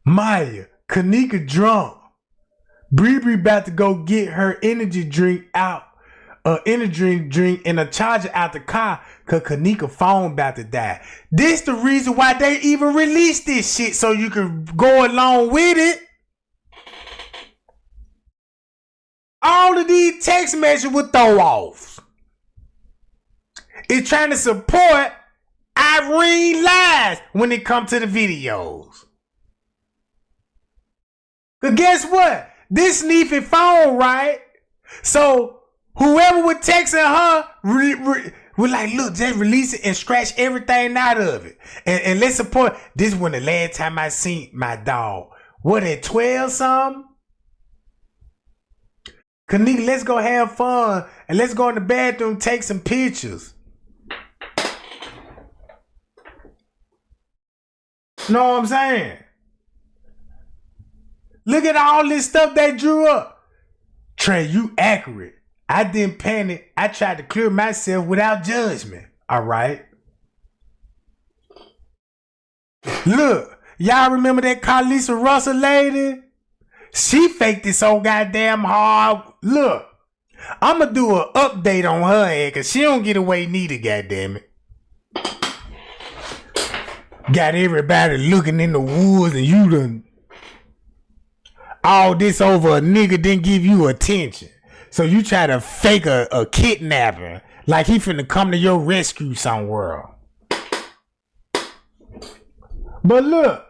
Maya, Kenneka drunk. Bree about to go get her energy drink out. Energy drink and a charger out the car cause Kenneka phone about to die. This the reason why they even released this shit, so you can go along with it. All of these text messages with throw offs. It's trying to support Irene lies when it comes to the videos. Cause guess what? This sneaky phone, right? So whoever was texting her was like, look, just release it and scratch everything out of it. And let's support. This when the last time I seen my dog. What, at 12 something? Kenneka, let's go have fun. And let's go in the bathroom, take some pictures. Know what I'm saying? Look at all this stuff they drew up. Trey, you accurate. I didn't panic. I tried to clear myself without judgment. All right. Look, y'all remember that Carlisa Russell lady? She faked it so goddamn hard. Look, I'ma do an update on her head because she don't get away neither, goddammit. Got everybody looking in the woods and you done all this over a nigga didn't give you attention. So you try to fake a kidnapping like he finna come to your rescue somewhere. But look,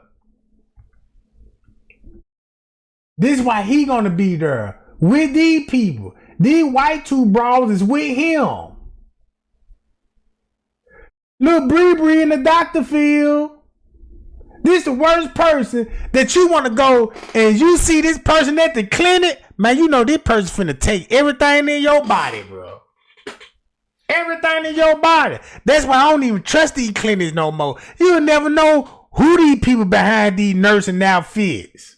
this is why he gonna be there with these people. These white two bras is with him. Look, Bree in the doctor field. This the worst person that you want to go and you see this person at the clinic. Man, you know this person finna take everything in your body, bro. Everything in your body. That's why I don't even trust these clinics no more. You'll never know who these people behind these nursing outfits.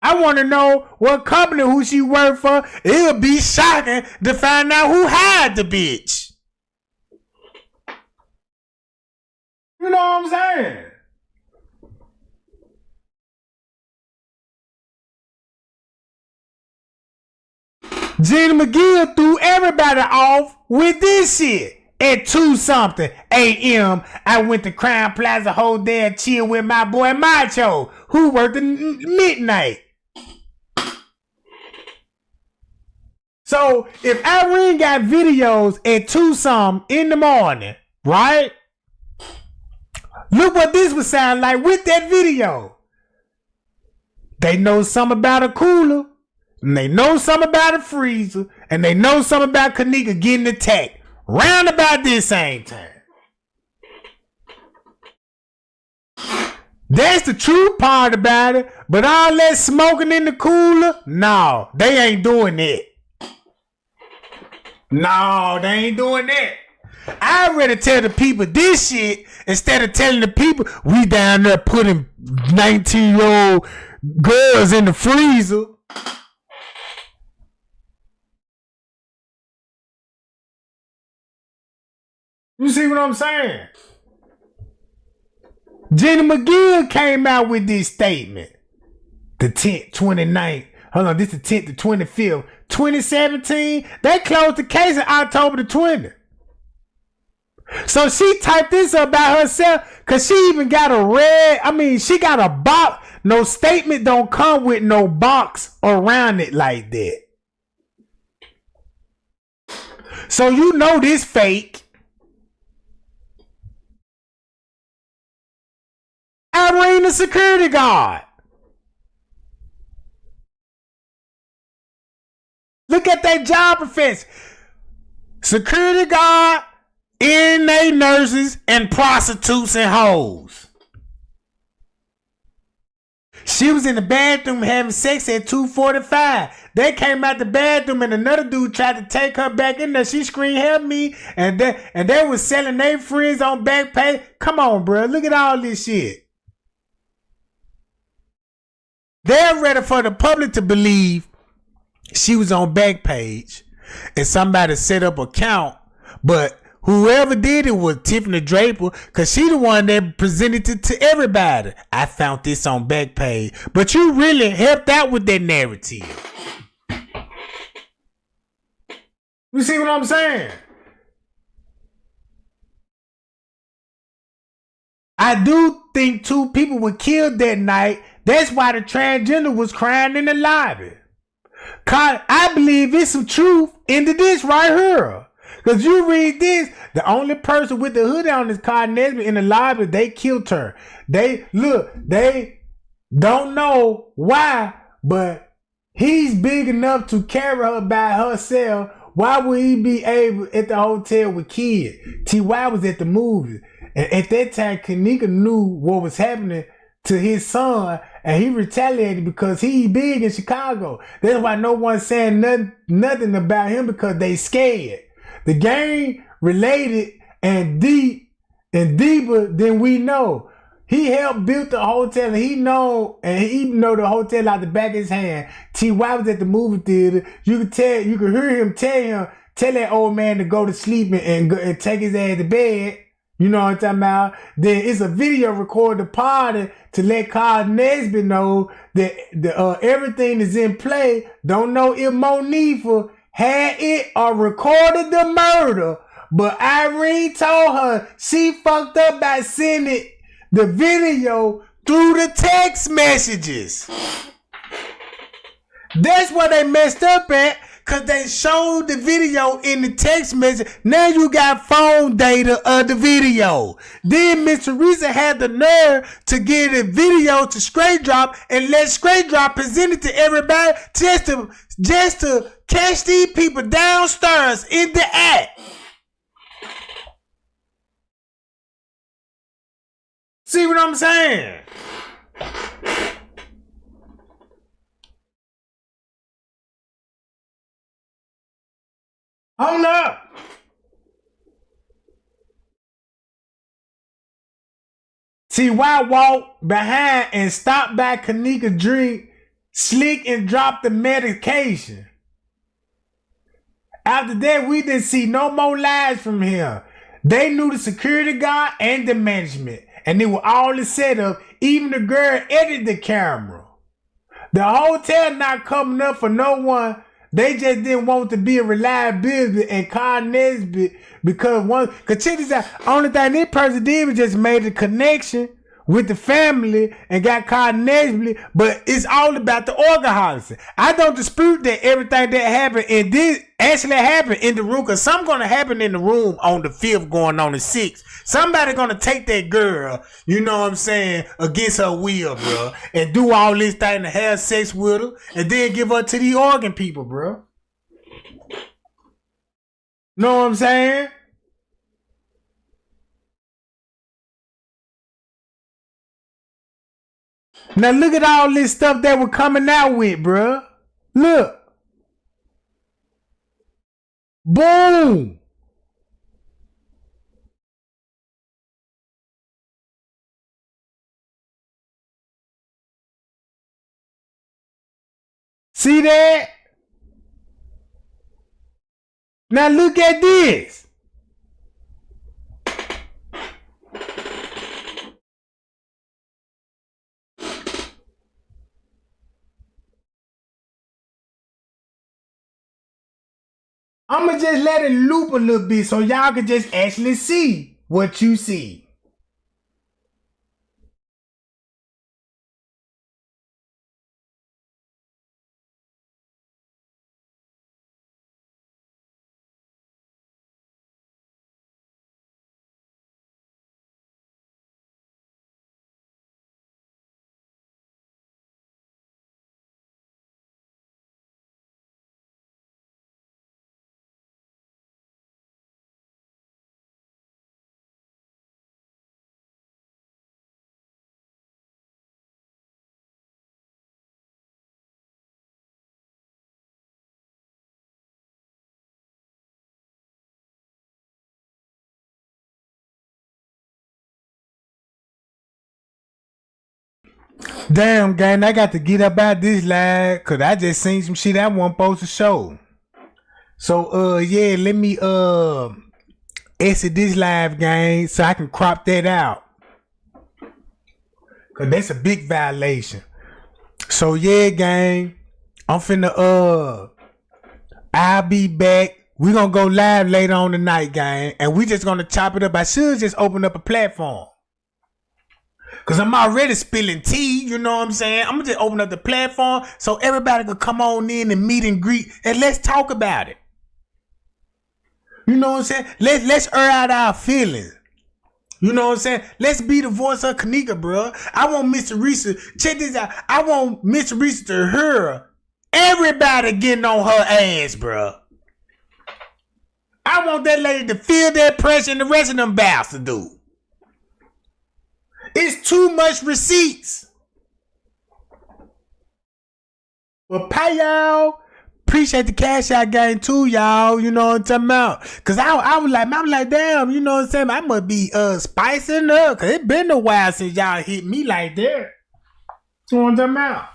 I want to know what company who she worked for. It'll be shocking to find out who hired the bitch. You know what I'm saying? Gina McGill threw everybody off with this shit. At 2 something a.m., I went to Crown Plaza Hotel, chill with my boy Macho, who worked at midnight. So if Irene got videos at 2 something in the morning, right? Look what this would sound like with that video. They know something about a cooler, and they know something about a freezer, and they know something about Kenneka getting attacked round about this same time. That's the true part about it, but all that smoking in the cooler, no, they ain't doing that. No, they ain't doing that. I'd rather tell the people this shit instead of telling the people we down there putting 19-year-old girls in the freezer. You see what I'm saying? Gina McGill came out with this statement. The 10th, 29th. Hold on, this is the 10th to 25th. 2017, they closed the case in October the 20th. So she typed this about herself because she even got she got a box. No statement don't come with no box around it like that. So you know this fake. security guard. Look at that job offense. Security guard, NA nurses, and prostitutes and hoes. She was in the bathroom having sex at 2:45. They came out the bathroom and another dude tried to take her back in there. She screamed, "Help me!" And they was selling their friends on Backpage. Come on, bro. Look at all this shit. They're ready for the public to believe she was on Backpage and somebody set up an account, but whoever did it was Tiffany Draper, because she the one that presented it to everybody. I found this on Backpage. But you really helped out with that narrative. You see what I'm saying? I do think 2 people were killed that night. That's why the transgender was crying in the lobby. I believe it's some truth into this right here. Because you read this, the only person with the hoodie on is Kyle Nesbitt in the lobby. They killed her. They don't know why, but he's big enough to carry her by herself. Why would he be able at the hotel with kids? T.Y. was at the movie. And at that time, Kenneka knew what was happening to his son, and he retaliated because he big in Chicago. That's why no one's saying nothing about him, because they scared. The game related and deeper than we know. He helped build the hotel, and he know the hotel out the back of his hand. T.Y. was at the movie theater. You could hear him tell that old man to go to sleep and take his ass to bed. You know what I'm talking about? Then it's a video record the party to let Kyle Nesbitt know that everything is in play. Don't know if Monifah had it or recorded the murder, but Irene told her she fucked up by sending the video through the text messages. That's where they messed up at, because they showed the video in the text message. Now you got phone data of the video. Then Miss Teresa had the nerve to give the video to Straight Drop and let Straight Drop present it to everybody just to catch these people downstairs in the act. See what I'm saying? Hold up. T.Y. walked behind and stopped by Kenneka drink, slick, and dropped the medication. After that, we didn't see no more lies from him. They knew the security guard and the management, and they were all the setup. Even the girl edited the camera. The hotel not coming up for no one. They just didn't want to be a reliability and Kyle Nesbitt because check this out. Only thing this person did was just made a connection with the family and got Kyle Nesbitt, but it's all about the organizing. I don't dispute that everything that happened in this actually happened in the room, because something's gonna happen in the room on the 5th going on the 6th. Somebody gonna take that girl, you know what I'm saying, against her will, bro, and do all this thing to have sex with her and then give her to the organ people, bro. Know what I'm saying? Now look at all this stuff that we're coming out with, bro. Look. Boom. See that? Now look at this. I'ma just let it loop a little bit so y'all can just actually see what you see. Damn, gang, I got to get up out this live because I just seen some shit I wasn't supposed to show. So, yeah, let me, exit this live, gang, so I can crop that out. Because that's a big violation. So, yeah, gang, I'm finna, I'll be back. We gonna go live later on tonight, gang, and we just gonna chop it up. I should just open up a platform. Cause I'm already spilling tea, you know what I'm saying? I'm gonna just open up the platform so everybody can come on in and meet and greet and let's talk about it. You know what I'm saying? Let's air out our feelings. You know what I'm saying? Let's be the voice of Kenneka, bro. I want Miss Teresa. Check this out. I want Miss Teresa to hear everybody getting on her ass, bro. I want that lady to feel that pressure and the rest of them bastards do. It's too much receipts. Well, pay y'all. Appreciate the cash out game too, y'all. You know what I'm talking about? Cause I was like, damn, you know what I'm saying? I must be spicing up. Cause it been a while since y'all hit me like that. You know what I'm talking about?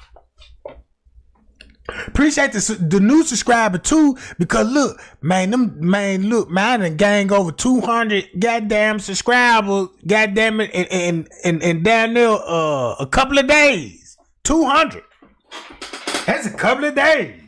Appreciate the new subscriber too, because look, man, I done gang over 200 goddamn subscribers, goddamn it, and down there a couple of days. 200. That's a couple of days.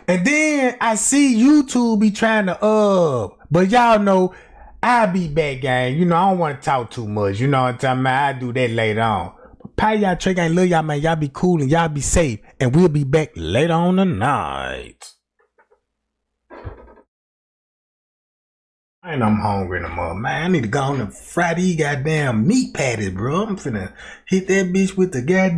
And then I see YouTube be trying to but y'all know I'll be back, gang. You know, I don't want to talk too much. You know what I'm talking about? I'll do that later on. Pay y'all, trick, I love y'all, man. Y'all be cool and y'all be safe. And we'll be back later on tonight. And I'm hungry no more, man. I need to go on and fry these goddamn meat patties, bro. I'm finna hit that bitch with the goddamn